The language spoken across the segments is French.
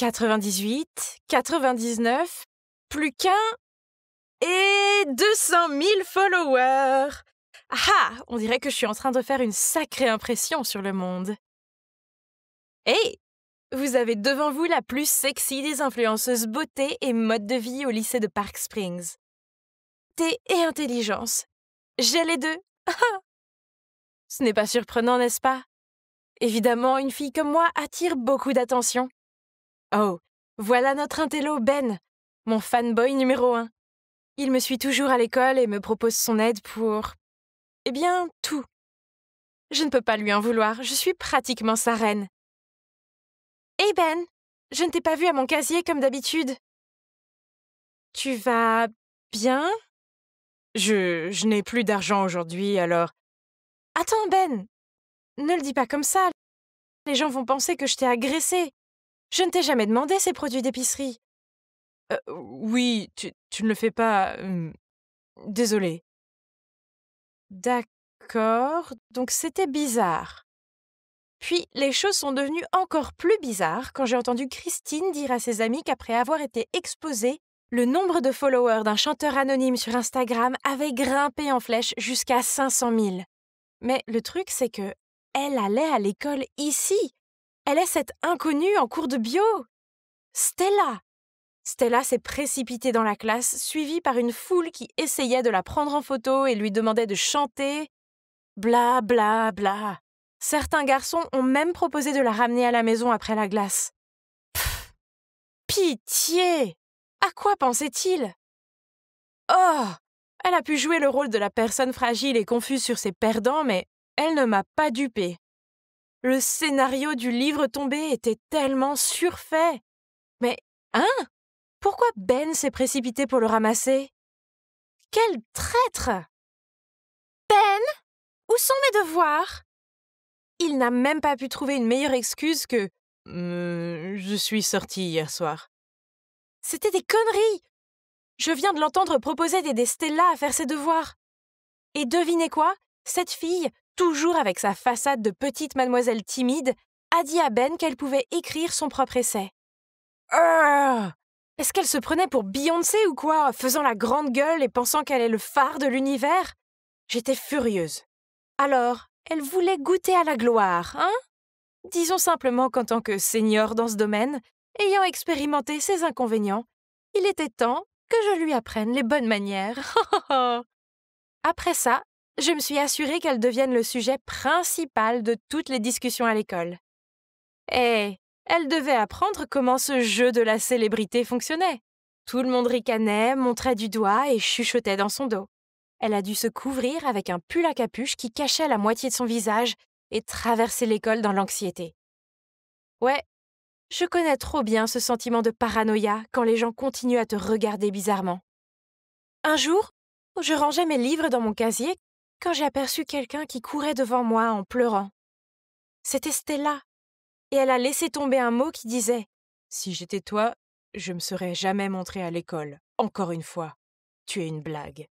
98, 99, plus qu'un et 200 000 followers. Ah, on dirait que je suis en train de faire une sacrée impression sur le monde. Hey, vous avez devant vous la plus sexy des influenceuses beauté et mode de vie au lycée de Park Springs. Beauté et intelligence. J'ai les deux. Ce n'est pas surprenant, n'est-ce pas? Évidemment, une fille comme moi attire beaucoup d'attention. Oh, voilà notre intello Ben, mon fanboy numéro 1. Il me suit toujours à l'école et me propose son aide pour... Eh bien, tout. Je ne peux pas lui en vouloir, je suis pratiquement sa reine. Hey Ben, je ne t'ai pas vu à mon casier comme d'habitude. Tu vas bien? Je n'ai plus d'argent aujourd'hui, alors... Attends Ben, ne le dis pas comme ça. Les gens vont penser que je t'ai agressé. Je ne t'ai jamais demandé ces produits d'épicerie. Oui, tu ne le fais pas. Désolée. D'accord, donc c'était bizarre. Puis les choses sont devenues encore plus bizarres quand j'ai entendu Christine dire à ses amis qu'après avoir été exposée, le nombre de followers d'un chanteur anonyme sur Instagram avait grimpé en flèche jusqu'à 500 000. Mais le truc, c'est que elle allait à l'école ici. Elle est cette inconnue en cours de bio. Stella. Stella s'est précipitée dans la classe, suivie par une foule qui essayait de la prendre en photo et lui demandait de chanter. Bla bla bla. Certains garçons ont même proposé de la ramener à la maison après la glace. Pfff. Pitié! À quoi pensait-il? Oh! Elle a pu jouer le rôle de la personne fragile et confuse sur ses perdants, mais elle ne m'a pas dupée. Le scénario du livre tombé était tellement surfait. Mais, hein? Pourquoi Ben s'est précipité pour le ramasser? Quel traître! Ben? Où sont mes devoirs? Il n'a même pas pu trouver une meilleure excuse que « Je suis sortie hier soir ». C'était des conneries! Je viens de l'entendre proposer d'aider Stella à faire ses devoirs. Et devinez quoi? Cette fille, toujours avec sa façade de petite mademoiselle timide, a dit à Ben qu'elle pouvait écrire son propre essai. Est-ce qu'elle se prenait pour Beyoncé ou quoi, faisant la grande gueule et pensant qu'elle est le phare de l'univers? J'étais furieuse. Alors, elle voulait goûter à la gloire, hein? Disons simplement qu'en tant que senior dans ce domaine, ayant expérimenté ses inconvénients, il était temps que je lui apprenne les bonnes manières. Après ça, je me suis assurée qu'elle devienne le sujet principal de toutes les discussions à l'école. Et elle devait apprendre comment ce jeu de la célébrité fonctionnait. Tout le monde ricanait, montrait du doigt et chuchotait dans son dos. Elle a dû se couvrir avec un pull à capuche qui cachait la moitié de son visage et traverser l'école dans l'anxiété. Ouais, je connais trop bien ce sentiment de paranoïa quand les gens continuent à te regarder bizarrement. Un jour, je rangeais mes livres dans mon casier quand j'ai aperçu quelqu'un qui courait devant moi en pleurant. C'était Stella, et elle a laissé tomber un mot qui disait « Si j'étais toi, je me serais jamais montrée à l'école. Encore une fois, tu es une blague. »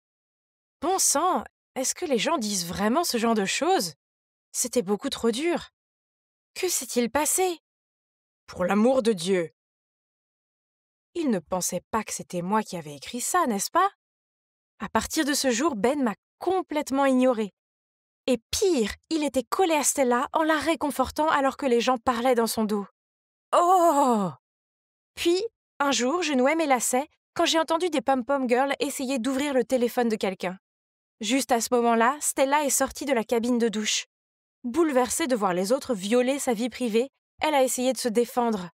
Bon sang, est-ce que les gens disent vraiment ce genre de choses? C'était beaucoup trop dur. Que s'est-il passé? Pour l'amour de Dieu! Il ne pensait pas que c'était moi qui avais écrit ça, n'est-ce pas? À partir de ce jour, Ben m'a complètement ignorée. Et pire, il était collé à Stella en la réconfortant alors que les gens parlaient dans son dos. Oh! Puis, un jour, je nouais mes lacets quand j'ai entendu des pom-pom girls essayer d'ouvrir le téléphone de quelqu'un. Juste à ce moment-là, Stella est sortie de la cabine de douche. Bouleversée de voir les autres violer sa vie privée, elle a essayé de se défendre.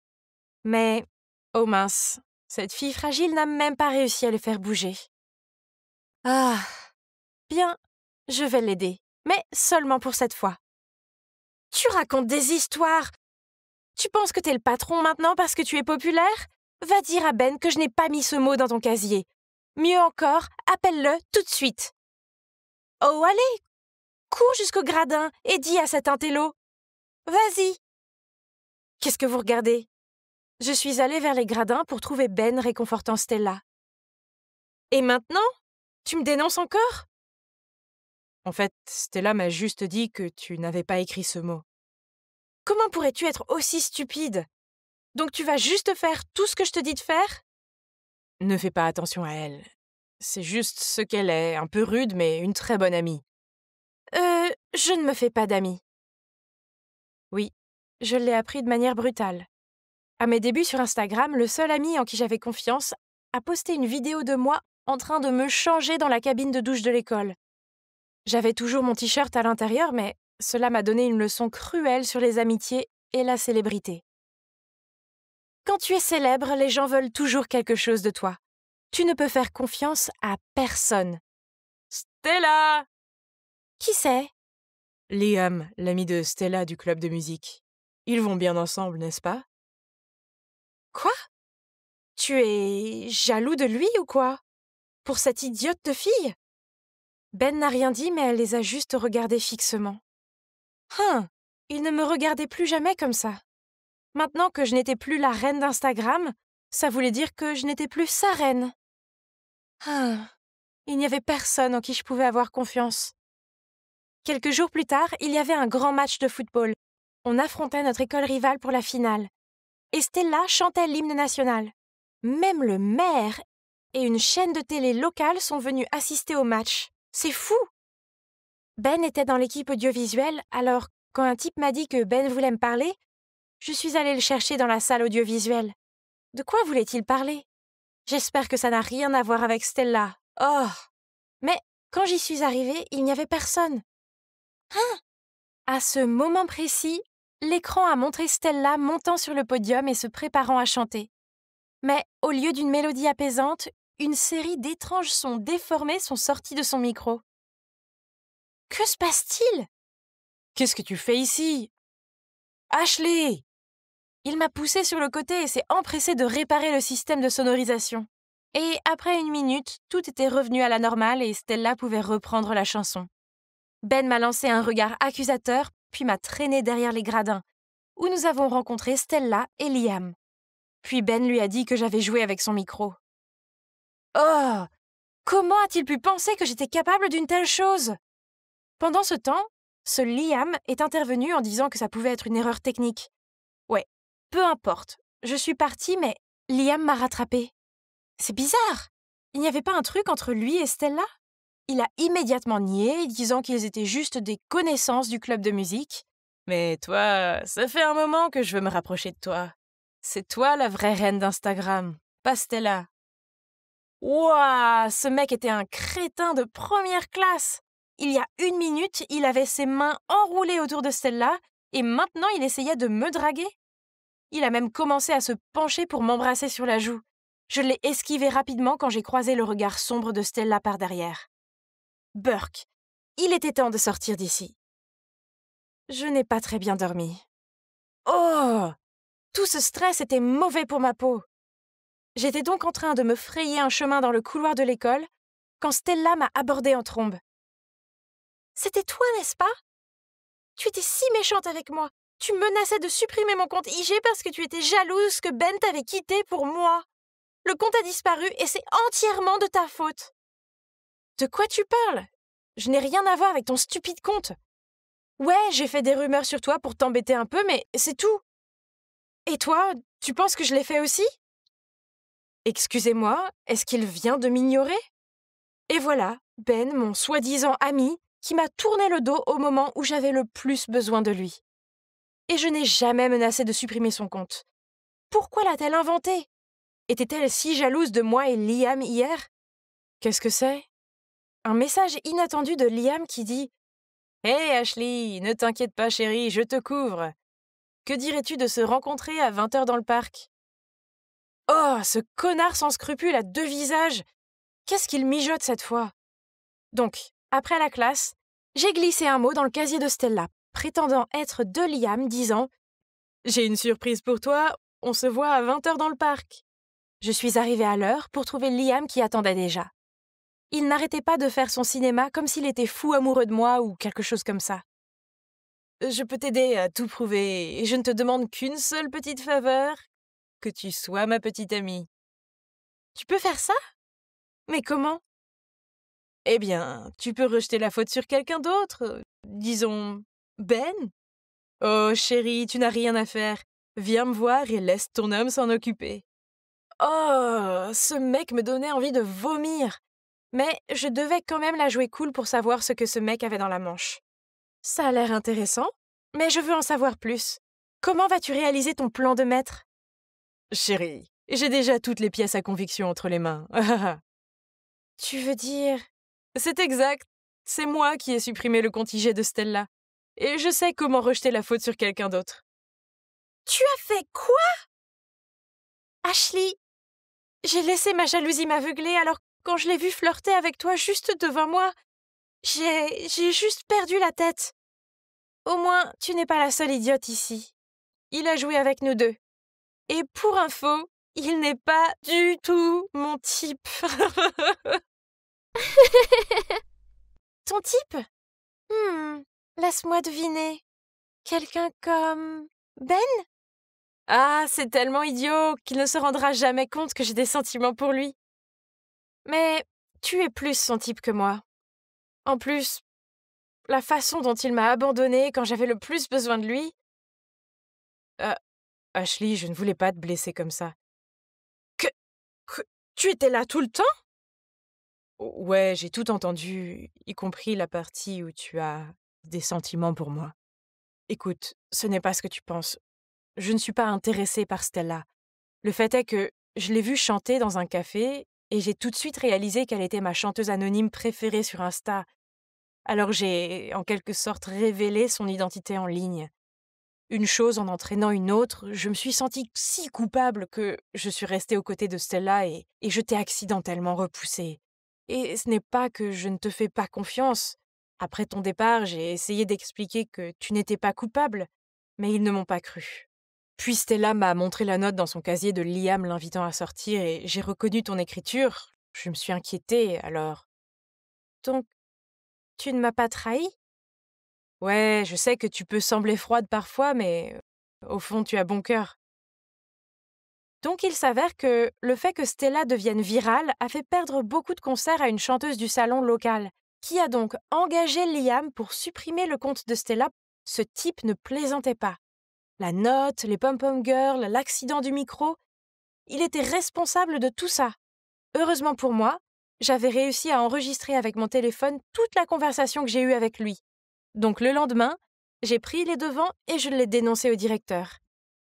Mais, oh mince, cette fille fragile n'a même pas réussi à les faire bouger. Ah, bien, je vais l'aider, mais seulement pour cette fois. Tu racontes des histoires. Tu penses que t'es le patron maintenant parce que tu es populaire? Va dire à Ben que je n'ai pas mis ce mot dans ton casier. Mieux encore, appelle-le tout de suite. Oh, allez, cours jusqu'au gradin et dis à cet intello. Vas-y. Qu'est-ce que vous regardez? Je suis allée vers les gradins pour trouver Ben réconfortant Stella. Et maintenant? Tu me dénonces encore? En fait, Stella m'a juste dit que tu n'avais pas écrit ce mot. Comment pourrais-tu être aussi stupide? Donc tu vas juste faire tout ce que je te dis de faire? Ne fais pas attention à elle. C'est juste ce qu'elle est, un peu rude, mais une très bonne amie. Je ne me fais pas d'amis. Oui, je l'ai appris de manière brutale. À mes débuts sur Instagram, le seul ami en qui j'avais confiance a posté une vidéo de moi en train de me changer dans la cabine de douche de l'école. J'avais toujours mon t-shirt à l'intérieur, mais cela m'a donné une leçon cruelle sur les amitiés et la célébrité. Quand tu es célèbre, les gens veulent toujours quelque chose de toi. Tu ne peux faire confiance à personne. Stella! Qui c'est? Liam, l'ami de Stella du club de musique. Ils vont bien ensemble, n'est-ce pas? Quoi? Tu es jaloux de lui ou quoi? Pour cette idiote de fille? Ben n'a rien dit, mais elle les a juste regardés fixement. Il ne me regardait plus jamais comme ça. Maintenant que je n'étais plus la reine d'Instagram, ça voulait dire que je n'étais plus sa reine. Il n'y avait personne en qui je pouvais avoir confiance. Quelques jours plus tard, il y avait un grand match de football. On affrontait notre école rivale pour la finale. Et Stella chantait l'hymne national. Même le maire et une chaîne de télé locale sont venus assister au match. C'est fou! Ben était dans l'équipe audiovisuelle, alors quand un type m'a dit que Ben voulait me parler, je suis allée le chercher dans la salle audiovisuelle. De quoi voulait-il parler? J'espère que ça n'a rien à voir avec Stella. Oh! Mais quand j'y suis arrivée, il n'y avait personne. À ce moment précis, l'écran a montré Stella montant sur le podium et se préparant à chanter. Mais au lieu d'une mélodie apaisante, une série d'étranges sons déformés sont sortis de son micro. Que se passe-t-il? Qu'est-ce que tu fais ici? Ashley! Il m'a poussé sur le côté et s'est empressé de réparer le système de sonorisation. Et après une minute, tout était revenu à la normale et Stella pouvait reprendre la chanson. Ben m'a lancé un regard accusateur, puis m'a traîné derrière les gradins, où nous avons rencontré Stella et Liam. Puis Ben lui a dit que j'avais joué avec son micro. Oh! Comment a-t-il pu penser que j'étais capable d'une telle chose? Pendant ce temps, ce Liam est intervenu en disant que ça pouvait être une erreur technique. Ouais, peu importe. Je suis partie, mais Liam m'a rattrapée. C'est bizarre. Il n'y avait pas un truc entre lui et Stella? Il a immédiatement nié, disant qu'ils étaient juste des connaissances du club de musique. Mais toi, ça fait un moment que je veux me rapprocher de toi. C'est toi la vraie reine d'Instagram, pas Stella. Ouah, ce mec était un crétin de première classe. Il y a une minute, il avait ses mains enroulées autour de Stella et maintenant il essayait de me draguer. Il a même commencé à se pencher pour m'embrasser sur la joue. Je l'ai esquivé rapidement quand j'ai croisé le regard sombre de Stella par derrière. Burke, il était temps de sortir d'ici. Je n'ai pas très bien dormi. Oh! Tout ce stress était mauvais pour ma peau. J'étais donc en train de me frayer un chemin dans le couloir de l'école quand Stella m'a abordée en trombe. C'était toi, n'est-ce pas? Tu étais si méchante avec moi. Tu menaçais de supprimer mon compte IG parce que tu étais jalouse que Ben t'avait quitté pour moi. Le compte a disparu et c'est entièrement de ta faute. De quoi tu parles? Je n'ai rien à voir avec ton stupide compte. Ouais, j'ai fait des rumeurs sur toi pour t'embêter un peu, mais c'est tout. Et toi, tu penses que je l'ai fait aussi? Excusez-moi, est-ce qu'il vient de m'ignorer? Et voilà, Ben, mon soi-disant ami, qui m'a tourné le dos au moment où j'avais le plus besoin de lui. Et je n'ai jamais menacé de supprimer son compte. Pourquoi l'a-t-elle inventé? Était-elle si jalouse de moi et Liam hier? Qu'est-ce que c'est? Un message inattendu de Liam qui dit « Hey Ashley, ne t'inquiète pas chérie, je te couvre. Que dirais-tu de se rencontrer à 20h dans le parc ?» Oh, ce connard sans scrupules à deux visages! Qu'est-ce qu'il mijote cette fois? Donc, après la classe, j'ai glissé un mot dans le casier de Stella, prétendant être de Liam, disant « J'ai une surprise pour toi, on se voit à 20h dans le parc. » Je suis arrivée à l'heure pour trouver Liam qui attendait déjà. Il n'arrêtait pas de faire son cinéma comme s'il était fou amoureux de moi ou quelque chose comme ça. Je peux t'aider à tout prouver et je ne te demande qu'une seule petite faveur, que tu sois ma petite amie. Tu peux faire ça? Mais comment? Eh bien, tu peux rejeter la faute sur quelqu'un d'autre, disons Ben. Oh chérie, tu n'as rien à faire. Viens me voir et laisse ton homme s'en occuper. Oh, ce mec me donnait envie de vomir. Mais je devais quand même la jouer cool pour savoir ce que ce mec avait dans la manche. Ça a l'air intéressant, mais je veux en savoir plus. Comment vas-tu réaliser ton plan de maître? Chérie, j'ai déjà toutes les pièces à conviction entre les mains. Tu veux dire… C'est exact. C'est moi qui ai supprimé le compte IG de Stella. Et je sais comment rejeter la faute sur quelqu'un d'autre. Tu as fait quoi? Ashley, j'ai laissé ma jalousie m'aveugler, alors quand je l'ai vu flirter avec toi juste devant moi, j'ai juste perdu la tête. Au moins, tu n'es pas la seule idiote ici. Il a joué avec nous deux. Et pour info, il n'est pas du tout mon type. Ton type? Laisse-moi deviner. Quelqu'un comme… Ben? Ah, c'est tellement idiot qu'il ne se rendra jamais compte que j'ai des sentiments pour lui. Mais tu es plus son type que moi. En plus, la façon dont il m'a abandonnée quand j'avais le plus besoin de lui… Ashley, je ne voulais pas te blesser comme ça. Que tu étais là tout le temps? Ouais, j'ai tout entendu, y compris la partie où tu as des sentiments pour moi. Écoute, ce n'est pas ce que tu penses. Je ne suis pas intéressée par Stella. Le fait est que je l'ai vue chanter dans un café et j'ai tout de suite réalisé qu'elle était ma chanteuse anonyme préférée sur Insta. Alors j'ai, en quelque sorte, révélé son identité en ligne. Une chose en entraînant une autre, je me suis sentie si coupable que je suis restée aux côtés de Stella et je t'ai accidentellement repoussée. Et ce n'est pas que je ne te fais pas confiance. Après ton départ, j'ai essayé d'expliquer que tu n'étais pas coupable, mais ils ne m'ont pas cru. Puis Stella m'a montré la note dans son casier de Liam l'invitant à sortir et j'ai reconnu ton écriture. Je me suis inquiétée, alors… Donc, tu ne m'as pas trahi? Ouais, je sais que tu peux sembler froide parfois, mais au fond, tu as bon cœur. Donc il s'avère que le fait que Stella devienne virale a fait perdre beaucoup de concerts à une chanteuse du salon local, qui a donc engagé Liam pour supprimer le compte de Stella. Ce type ne plaisantait pas. La note, les pom-pom girls, l'accident du micro, il était responsable de tout ça. Heureusement pour moi, j'avais réussi à enregistrer avec mon téléphone toute la conversation que j'ai eue avec lui. Donc le lendemain, j'ai pris les devants et je l'ai dénoncé au directeur.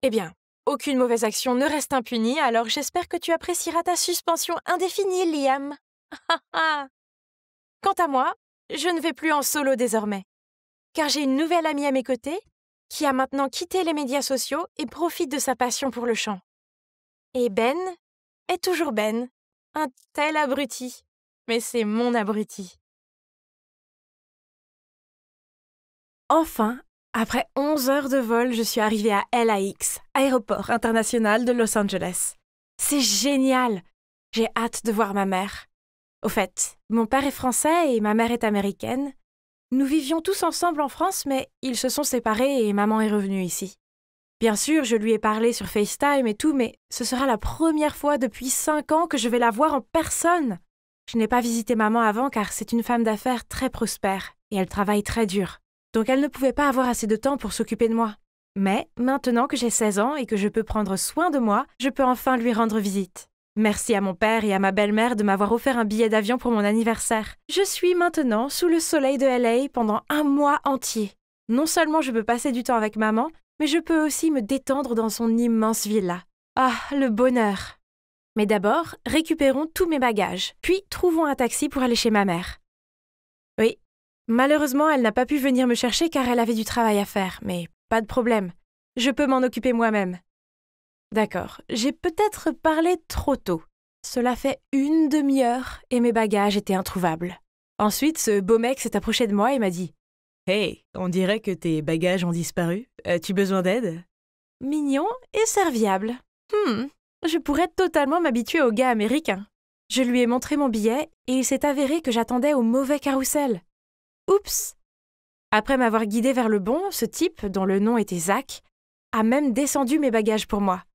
Eh bien, aucune mauvaise action ne reste impunie, alors j'espère que tu apprécieras ta suspension indéfinie, Liam. Quant à moi, je ne vais plus en solo désormais, car j'ai une nouvelle amie à mes côtés qui a maintenant quitté les médias sociaux et profite de sa passion pour le chant. Et Ben est toujours Ben, un tel abruti, mais c'est mon abruti. Enfin, après 11 heures de vol, je suis arrivée à LAX, aéroport international de Los Angeles. C'est génial! J'ai hâte de voir ma mère. Au fait, mon père est français et ma mère est américaine. Nous vivions tous ensemble en France, mais ils se sont séparés et maman est revenue ici. Bien sûr, je lui ai parlé sur FaceTime et tout, mais ce sera la première fois depuis 5 ans que je vais la voir en personne. Je n'ai pas visité maman avant car c'est une femme d'affaires très prospère et elle travaille très dur. Donc elle ne pouvait pas avoir assez de temps pour s'occuper de moi. Mais maintenant que j'ai 16 ans et que je peux prendre soin de moi, je peux enfin lui rendre visite. Merci à mon père et à ma belle-mère de m'avoir offert un billet d'avion pour mon anniversaire. Je suis maintenant sous le soleil de LA pendant 1 mois entier. Non seulement je peux passer du temps avec maman, mais je peux aussi me détendre dans son immense villa. Ah, le bonheur! Mais d'abord, récupérons tous mes bagages, puis trouvons un taxi pour aller chez ma mère. Oui, malheureusement, elle n'a pas pu venir me chercher car elle avait du travail à faire, mais pas de problème. Je peux m'en occuper moi-même. D'accord, j'ai peut-être parlé trop tôt. Cela fait 1 demi-heure et mes bagages étaient introuvables. Ensuite, ce beau mec s'est approché de moi et m'a dit « Hey, on dirait que tes bagages ont disparu. As-tu besoin d'aide ?» Mignon et serviable. Je pourrais totalement m'habituer au gars américain. Je lui ai montré mon billet et il s'est avéré que j'attendais au mauvais carrousel. Oups! Après m'avoir guidé vers le bon, ce type, dont le nom était Zach, a même descendu mes bagages pour moi.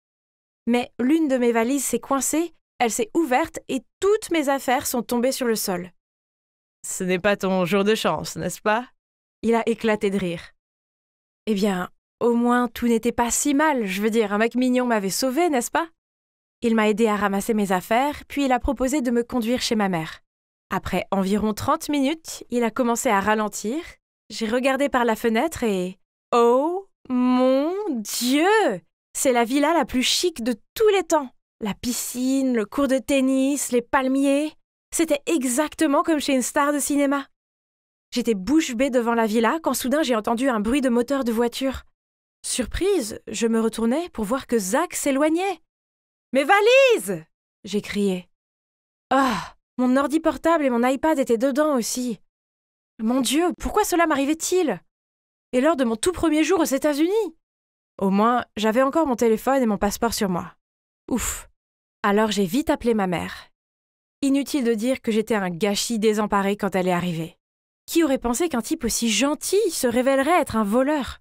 Mais l'une de mes valises s'est coincée, elle s'est ouverte et toutes mes affaires sont tombées sur le sol. « Ce n'est pas ton jour de chance, n'est-ce pas ?» Il a éclaté de rire. « Eh bien, Au moins, tout n'était pas si mal, je veux dire, un mec mignon m'avait sauvée, n'est-ce pas? Il m'a aidé à ramasser mes affaires, puis il a proposé de me conduire chez ma mère. Après environ 30 minutes, il a commencé à ralentir. J'ai regardé par la fenêtre et... Oh mon Dieu! C'est la villa la plus chic de tous les temps. La piscine, le court de tennis, les palmiers. C'était exactement comme chez une star de cinéma. J'étais bouche bée devant la villa quand soudain j'ai entendu un bruit de moteur de voiture. Surprise, je me retournai pour voir que Zach s'éloignait. « Mes valises !» j'ai crié. Ah, mon ordi portable et mon iPad étaient dedans aussi. Mon Dieu, pourquoi cela m'arrivait-il? Et lors de mon tout premier jour aux États-Unis? Au moins, j'avais encore mon téléphone et mon passeport sur moi. Ouf. Alors j'ai vite appelé ma mère. Inutile de dire que j'étais un gâchis désemparé quand elle est arrivée. Qui aurait pensé qu'un type aussi gentil se révélerait être un voleur?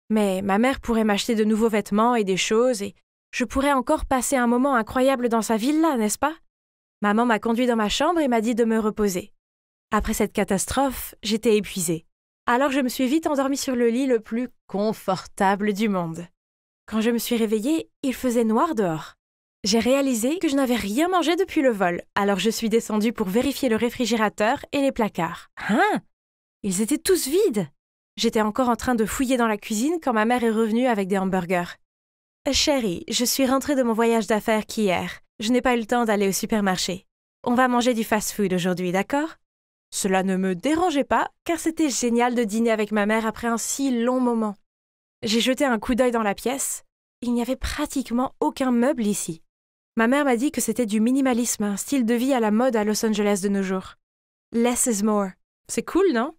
Mais ma mère pourrait m'acheter de nouveaux vêtements et des choses et je pourrais encore passer un moment incroyable dans sa villa, n'est-ce pas? Maman m'a conduit dans ma chambre et m'a dit de me reposer. Après cette catastrophe, j'étais épuisée. Alors je me suis vite endormie sur le lit le plus confortable du monde. Quand je me suis réveillée, il faisait noir dehors. J'ai réalisé que je n'avais rien mangé depuis le vol, alors je suis descendue pour vérifier le réfrigérateur et les placards. Hein? Ils étaient tous vides! J'étais encore en train de fouiller dans la cuisine quand ma mère est revenue avec des hamburgers. « Chérie, je suis rentrée de mon voyage d'affaires qu'hier. Je n'ai pas eu le temps d'aller au supermarché. On va manger du fast-food aujourd'hui, d'accord? » Cela ne me dérangeait pas, car c'était génial de dîner avec ma mère après un si long moment. J'ai jeté un coup d'œil dans la pièce. Il n'y avait pratiquement aucun meuble ici. Ma mère m'a dit que c'était du minimalisme, un style de vie à la mode à Los Angeles de nos jours. Less is more. C'est cool, non?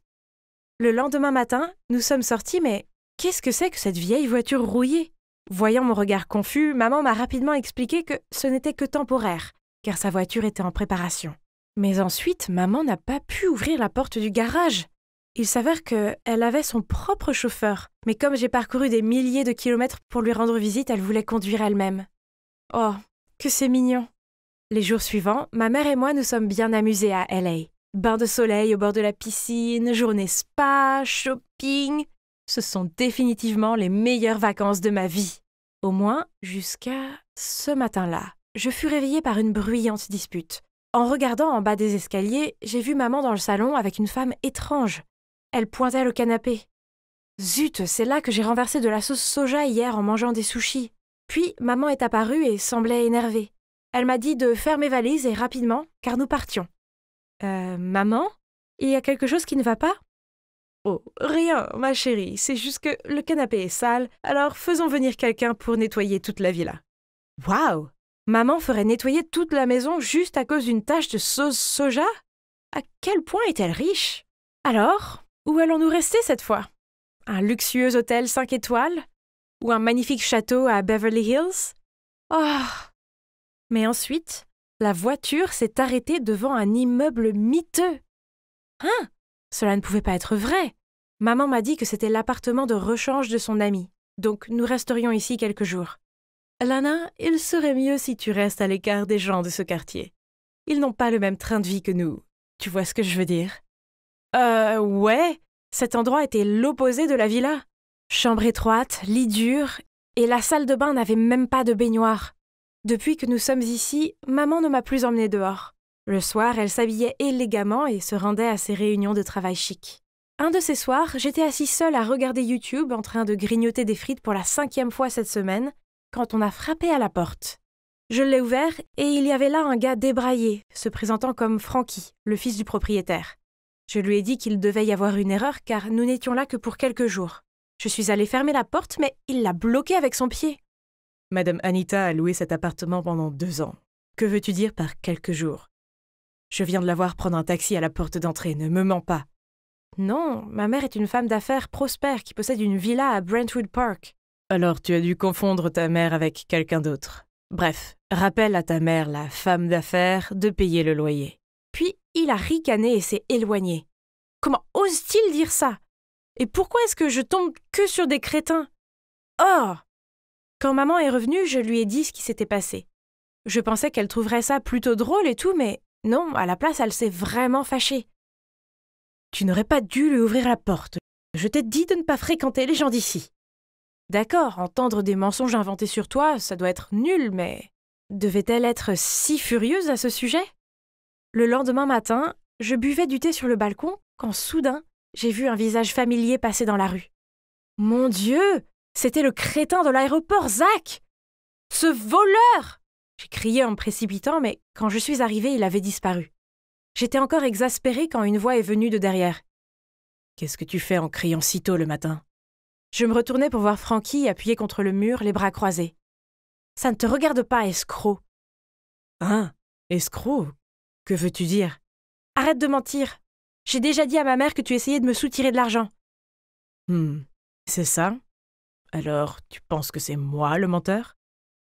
Le lendemain matin, nous sommes sortis, mais qu'est-ce que c'est que cette vieille voiture rouillée? Voyant mon regard confus, maman m'a rapidement expliqué que ce n'était que temporaire, car sa voiture était en préparation. Mais ensuite, maman n'a pas pu ouvrir la porte du garage. Il s'avère qu'elle avait son propre chauffeur, mais comme j'ai parcouru des milliers de kilomètres pour lui rendre visite, elle voulait conduire elle-même. Oh, que c'est mignon! Les jours suivants, ma mère et moi nous sommes bien amusés à LA. Bain de soleil au bord de la piscine, journée spa, shopping. Ce sont définitivement les meilleures vacances de ma vie. Au moins, jusqu'à ce matin-là. Je fus réveillée par une bruyante dispute. En regardant en bas des escaliers, j'ai vu maman dans le salon avec une femme étrange. Elle pointait le canapé. Zut, c'est là que j'ai renversé de la sauce soja hier en mangeant des sushis. Puis, maman est apparue et semblait énervée. Elle m'a dit de faire mes valises et rapidement, car nous partions. Maman? Il y a quelque chose qui ne va pas? Oh, rien, ma chérie, c'est juste que le canapé est sale, alors faisons venir quelqu'un pour nettoyer toute la villa. Waouh! Maman ferait nettoyer toute la maison juste à cause d'une tache de sauce soja? À quel point est-elle riche? Alors, où allons-nous rester cette fois? Un luxueux hôtel 5 étoiles? Ou un magnifique château à Beverly Hills? Oh! Mais ensuite, la voiture s'est arrêtée devant un immeuble miteux. Hein? Cela ne pouvait pas être vrai. Maman m'a dit que c'était l'appartement de rechange de son ami. Donc nous resterions ici quelques jours. Lana, il serait mieux si tu restes à l'écart des gens de ce quartier. Ils n'ont pas le même train de vie que nous. Tu vois ce que je veux dire? Ouais. Cet endroit était l'opposé de la villa. Chambre étroite, lit dur, et la salle de bain n'avait même pas de baignoire. Depuis que nous sommes ici, maman ne m'a plus emmenée dehors. Le soir, elle s'habillait élégamment et se rendait à ses réunions de travail chic. Un de ces soirs, j'étais assise seule à regarder YouTube en train de grignoter des frites pour la 5e fois cette semaine, quand on a frappé à la porte. Je l'ai ouvert et il y avait là un gars débraillé, se présentant comme Frankie, le fils du propriétaire. Je lui ai dit qu'il devait y avoir une erreur car nous n'étions là que pour quelques jours. Je suis allée fermer la porte, mais il l'a bloquée avec son pied. Madame Anita a loué cet appartement pendant 2 ans. Que veux-tu dire par quelques jours? Je viens de la voir prendre un taxi à la porte d'entrée, ne me mens pas. Non, ma mère est une femme d'affaires prospère qui possède une villa à Brentwood Park. Alors tu as dû confondre ta mère avec quelqu'un d'autre. Bref, rappelle à ta mère, la femme d'affaires, de payer le loyer. Puis il a ricané et s'est éloigné. Comment ose-t-il dire ça? Et pourquoi est-ce que je tombe que sur des crétins? Oh! Quand maman est revenue, je lui ai dit ce qui s'était passé. Je pensais qu'elle trouverait ça plutôt drôle et tout, mais non, à la place, elle s'est vraiment fâchée. Tu n'aurais pas dû lui ouvrir la porte. Je t'ai dit de ne pas fréquenter les gens d'ici. D'accord, entendre des mensonges inventés sur toi, ça doit être nul, mais devait-elle être si furieuse à ce sujet? Le lendemain matin, je buvais du thé sur le balcon quand soudain, j'ai vu un visage familier passer dans la rue. Mon Dieu! C'était le crétin de l'aéroport, Zach! Ce voleur! J'ai crié en me précipitant, mais quand je suis arrivée, il avait disparu. J'étais encore exaspérée quand une voix est venue de derrière. « Qu'est-ce que tu fais en criant si tôt le matin ?» Je me retournai pour voir Frankie appuyé contre le mur, les bras croisés. « Ça ne te regarde pas, escroc. »« Hein? Escroc? Que veux-tu dire? »« Arrête de mentir. J'ai déjà dit à ma mère que tu essayais de me soutirer de l'argent. »« C'est ça? Alors, tu penses que c'est moi le menteur? »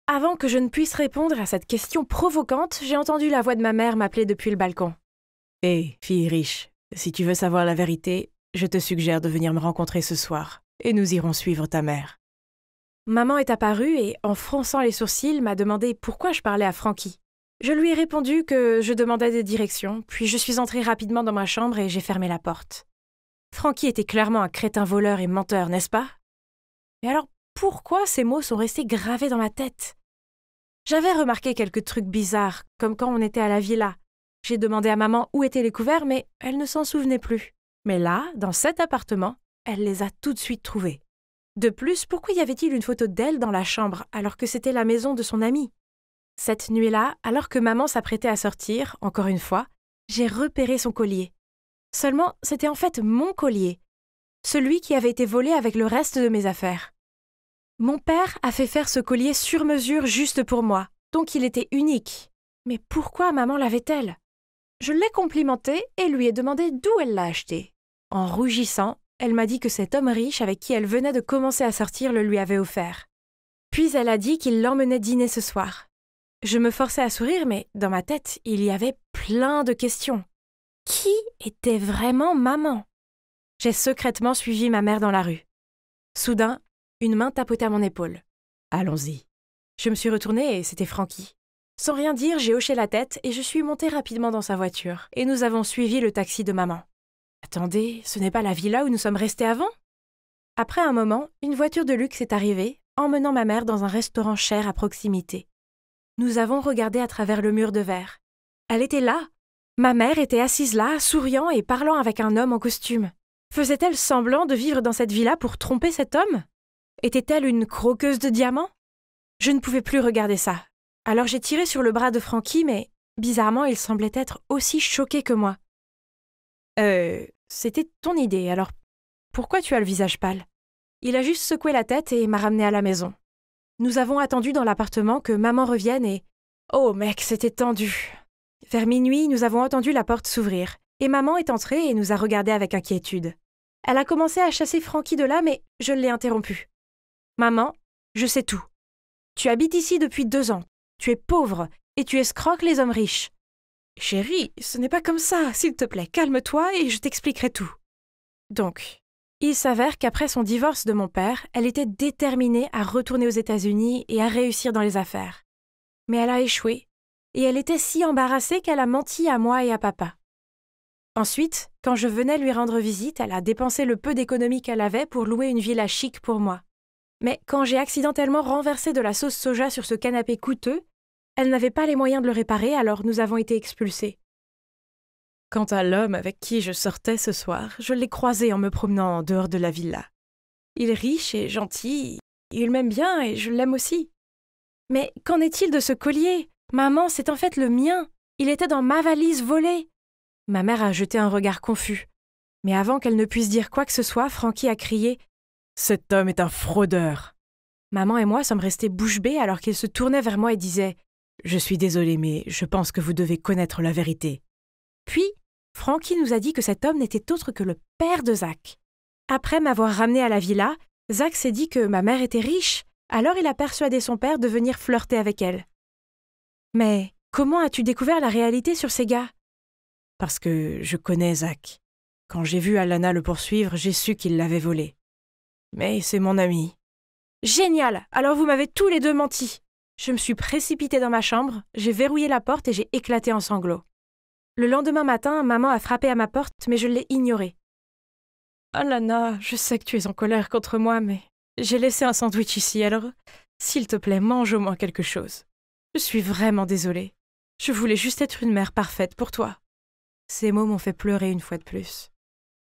Avant que je ne puisse répondre à cette question provocante, j'ai entendu la voix de ma mère m'appeler depuis le balcon. « Hé, fille riche, si tu veux savoir la vérité, je te suggère de venir me rencontrer ce soir, et nous irons suivre ta mère. » Maman est apparue et, en fronçant les sourcils, m'a demandé pourquoi je parlais à Frankie. Je lui ai répondu que je demandais des directions, puis je suis entrée rapidement dans ma chambre et j'ai fermé la porte. Frankie était clairement un crétin voleur et menteur, n'est-ce pas? Mais alors, pourquoi ces mots sont restés gravés dans ma tête? J'avais remarqué quelques trucs bizarres, comme quand on était à la villa. J'ai demandé à maman où étaient les couverts, mais elle ne s'en souvenait plus. Mais là, dans cet appartement, elle les a tout de suite trouvés. De plus, pourquoi y avait-il une photo d'elle dans la chambre, alors que c'était la maison de son amie? Cette nuit-là, alors que maman s'apprêtait à sortir, encore une fois, j'ai repéré son collier. Seulement, c'était en fait mon collier, celui qui avait été volé avec le reste de mes affaires. Mon père a fait faire ce collier sur mesure juste pour moi, donc il était unique. Mais pourquoi maman l'avait-elle? Je l'ai complimentée et lui ai demandé d'où elle l'a acheté. En rougissant, elle m'a dit que cet homme riche avec qui elle venait de commencer à sortir le lui avait offert. Puis elle a dit qu'il l'emmenait dîner ce soir. Je me forçais à sourire, mais dans ma tête, il y avait plein de questions. Qui était vraiment maman? J'ai secrètement suivi ma mère dans la rue. Soudain, une main tapotait à mon épaule. « Allons-y. » Je me suis retournée et c'était Frankie. Sans rien dire, j'ai hoché la tête et je suis montée rapidement dans sa voiture. Et nous avons suivi le taxi de maman. Attendez, ce n'est pas la villa où nous sommes restés avant? Après un moment, une voiture de luxe est arrivée, emmenant ma mère dans un restaurant cher à proximité. Nous avons regardé à travers le mur de verre. Elle était là. Ma mère était assise là, souriant et parlant avec un homme en costume. Faisait-elle semblant de vivre dans cette villa pour tromper cet homme? Était-elle une croqueuse de diamants? Je ne pouvais plus regarder ça. Alors j'ai tiré sur le bras de Frankie, mais bizarrement, il semblait être aussi choqué que moi. C'était ton idée, alors pourquoi tu as le visage pâle? Il a juste secoué la tête et m'a ramené à la maison. Nous avons attendu dans l'appartement que maman revienne et... Oh mec, c'était tendu. Vers minuit, nous avons entendu la porte s'ouvrir, et maman est entrée et nous a regardés avec inquiétude. Elle a commencé à chasser Frankie de là, mais je l'ai interrompue. « Maman, je sais tout. Tu habites ici depuis 2 ans, tu es pauvre et tu escroques les hommes riches. Chérie, ce n'est pas comme ça, s'il te plaît, calme-toi et je t'expliquerai tout. » Donc, il s'avère qu'après son divorce de mon père, elle était déterminée à retourner aux États-Unis et à réussir dans les affaires. Mais elle a échoué, et elle était si embarrassée qu'elle a menti à moi et à papa. Ensuite, quand je venais lui rendre visite, elle a dépensé le peu d'économies qu'elle avait pour louer une villa chic pour moi. Mais quand j'ai accidentellement renversé de la sauce soja sur ce canapé coûteux, elle n'avait pas les moyens de le réparer, alors nous avons été expulsés. Quant à l'homme avec qui je sortais ce soir, je l'ai croisé en me promenant en dehors de la villa. Il est riche et gentil, il m'aime bien et je l'aime aussi. Mais qu'en est-il de ce collier? Maman, c'est en fait le mien. Il était dans ma valise volée. Ma mère a jeté un regard confus. Mais avant qu'elle ne puisse dire quoi que ce soit, Frankie a crié « Cet homme est un fraudeur !» Maman et moi sommes restés bouche bée alors qu'il se tournait vers moi et disait « Je suis désolée, mais je pense que vous devez connaître la vérité. » Puis, Frankie nous a dit que cet homme n'était autre que le père de Zach. Après m'avoir ramené à la villa, Zach s'est dit que ma mère était riche, alors il a persuadé son père de venir flirter avec elle. Mais comment as-tu découvert la réalité sur ces gars? Parce que je connais Zach. Quand j'ai vu Alana le poursuivre, j'ai su qu'il l'avait volé. Mais c'est mon ami. Génial! Alors vous m'avez tous les deux menti. Je me suis précipitée dans ma chambre, j'ai verrouillé la porte et j'ai éclaté en sanglots. Le lendemain matin, maman a frappé à ma porte, mais je l'ai ignorée. « Alana, je sais que tu es en colère contre moi, mais j'ai laissé un sandwich ici, alors s'il te plaît, mange au moins quelque chose. Je suis vraiment désolée. Je voulais juste être une mère parfaite pour toi. » Ces mots m'ont fait pleurer une fois de plus.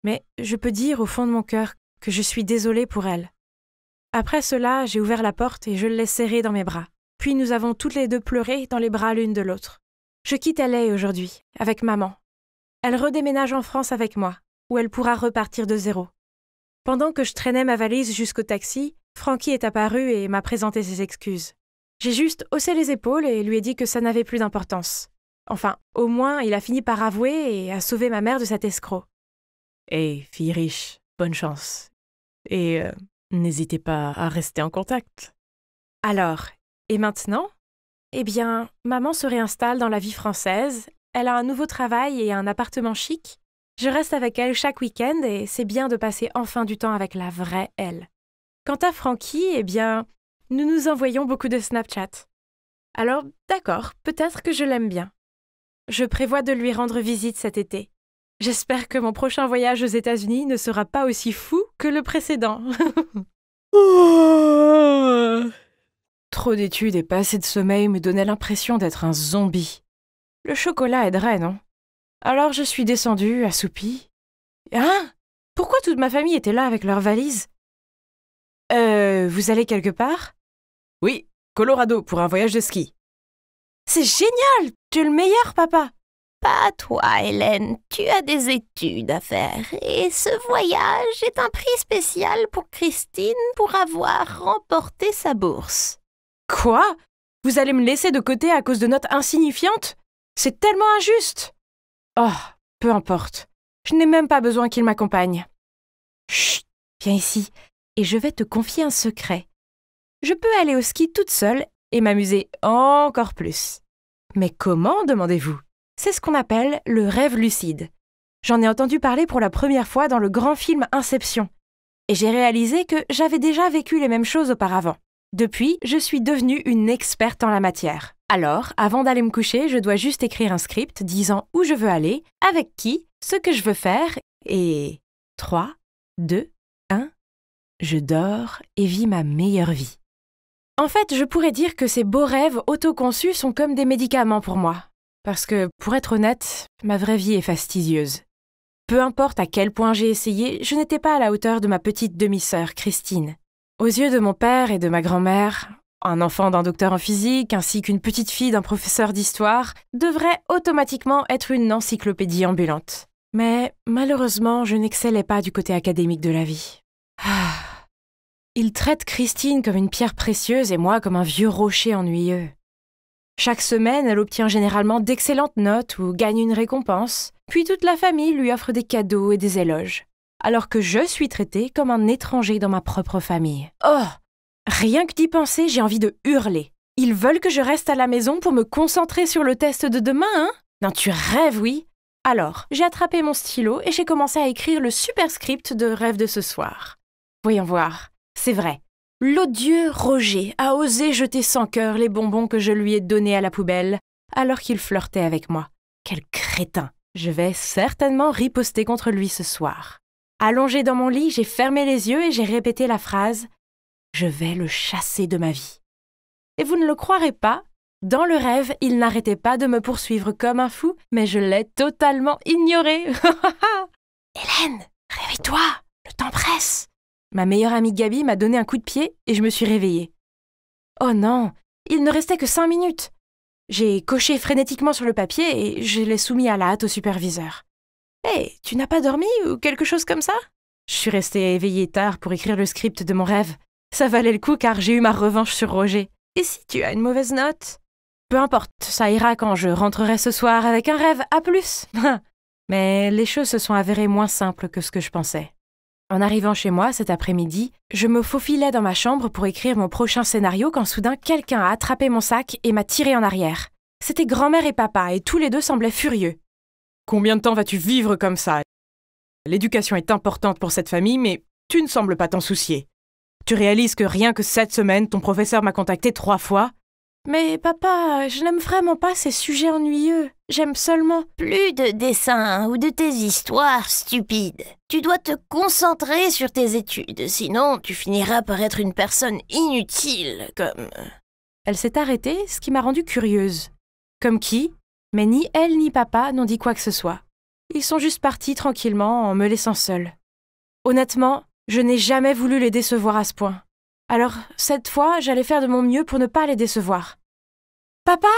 Mais je peux dire au fond de mon cœur que je suis désolée pour elle. Après cela, j'ai ouvert la porte et je l'ai serrée dans mes bras. Puis nous avons toutes les deux pleuré dans les bras l'une de l'autre. Je quitte LA aujourd'hui, avec maman. Elle redéménage en France avec moi, où elle pourra repartir de zéro. Pendant que je traînais ma valise jusqu'au taxi, Frankie est apparu et m'a présenté ses excuses. J'ai juste haussé les épaules et lui ai dit que ça n'avait plus d'importance. Enfin, au moins, il a fini par avouer et a sauvé ma mère de cet escroc. Hey, fille riche, bonne chance. Et n'hésitez pas à rester en contact. Alors, et maintenant ? Eh bien, maman se réinstalle dans la vie française, elle a un nouveau travail et un appartement chic. Je reste avec elle chaque week-end et c'est bien de passer enfin du temps avec la vraie elle. Quant à Frankie, eh bien, nous nous envoyons beaucoup de Snapchat. Alors, d'accord, peut-être que je l'aime bien. Je prévois de lui rendre visite cet été. J'espère que mon prochain voyage aux États-Unis ne sera pas aussi fou que le précédent. Trop d'études et pas assez de sommeil me donnaient l'impression d'être un zombie. Le chocolat aiderait, non? Alors je suis descendue, assoupie. Hein? Pourquoi toute ma famille était là avec leurs valises? Vous allez quelque part? Oui, Colorado, pour un voyage de ski. C'est génial! Tu es le meilleur, papa! Pas toi, Hélène, tu as des études à faire et ce voyage est un prix spécial pour Christine pour avoir remporté sa bourse. Quoi? Vous allez me laisser de côté à cause de notes insignifiantes? C'est tellement injuste! Oh, peu importe. Je n'ai même pas besoin qu'il m'accompagne. Chut, viens ici, et je vais te confier un secret. Je peux aller au ski toute seule et m'amuser encore plus. Mais comment, demandez-vous? C'est ce qu'on appelle le rêve lucide. J'en ai entendu parler pour la première fois dans le grand film Inception. Et j'ai réalisé que j'avais déjà vécu les mêmes choses auparavant. Depuis, je suis devenue une experte en la matière. Alors, avant d'aller me coucher, je dois juste écrire un script disant où je veux aller, avec qui, ce que je veux faire, et 3, 2, 1, je dors et vis ma meilleure vie. En fait, je pourrais dire que ces beaux rêves autoconçus sont comme des médicaments pour moi. Parce que, pour être honnête, ma vraie vie est fastidieuse. Peu importe à quel point j'ai essayé, je n'étais pas à la hauteur de ma petite demi-sœur, Christine. Aux yeux de mon père et de ma grand-mère, un enfant d'un docteur en physique ainsi qu'une petite fille d'un professeur d'histoire devrait automatiquement être une encyclopédie ambulante. Mais malheureusement, je n'excellais pas du côté académique de la vie. Il traite Christine comme une pierre précieuse et moi comme un vieux rocher ennuyeux. Chaque semaine, elle obtient généralement d'excellentes notes ou gagne une récompense, puis toute la famille lui offre des cadeaux et des éloges, alors que je suis traitée comme un étranger dans ma propre famille. Oh! Rien que d'y penser, j'ai envie de hurler. Ils veulent que je reste à la maison pour me concentrer sur le test de demain, hein? Non, tu rêves, oui? Alors, j'ai attrapé mon stylo et j'ai commencé à écrire le super script de rêve de ce soir. Voyons voir. C'est vrai. L'odieux Roger a osé jeter sans cœur les bonbons que je lui ai donnés à la poubelle, alors qu'il flirtait avec moi. Quel crétin! Je vais certainement riposter contre lui ce soir. Allongée dans mon lit, j'ai fermé les yeux et j'ai répété la phrase « Je vais le chasser de ma vie ». Et vous ne le croirez pas, dans le rêve, il n'arrêtait pas de me poursuivre comme un fou, mais je l'ai totalement ignoré. Hélène, réveille-toi, le temps presse. Ma meilleure amie Gabi m'a donné un coup de pied et je me suis réveillée. Oh non, il ne restait que 5 minutes. J'ai coché frénétiquement sur le papier et je l'ai soumis à la hâte au superviseur. Hé, tu n'as pas dormi ou quelque chose comme ça? Je suis restée éveillée tard pour écrire le script de mon rêve. Ça valait le coup car j'ai eu ma revanche sur Roger. Et si tu as une mauvaise note? Peu importe, ça ira quand je rentrerai ce soir avec un rêve A+. Mais les choses se sont avérées moins simples que ce que je pensais. En arrivant chez moi cet après-midi, je me faufilais dans ma chambre pour écrire mon prochain scénario quand soudain quelqu'un a attrapé mon sac et m'a tiré en arrière. C'était grand-mère et papa et tous les deux semblaient furieux. « Combien de temps vas-tu vivre comme ça? L'éducation est importante pour cette famille, mais tu ne sembles pas t'en soucier. Tu réalises que rien que cette semaine, ton professeur m'a contacté 3 fois? Mais papa, je n'aime vraiment pas ces sujets ennuyeux. J'aime seulement... Plus de dessins ou de tes histoires stupides. Tu dois te concentrer sur tes études, sinon tu finiras par être une personne inutile, comme... Elle s'est arrêtée, ce qui m'a rendue curieuse. Comme qui? Mais ni elle ni papa n'ont dit quoi que ce soit. Ils sont juste partis tranquillement en me laissant seule. Honnêtement, je n'ai jamais voulu les décevoir à ce point. Alors, cette fois, j'allais faire de mon mieux pour ne pas les décevoir. Papa!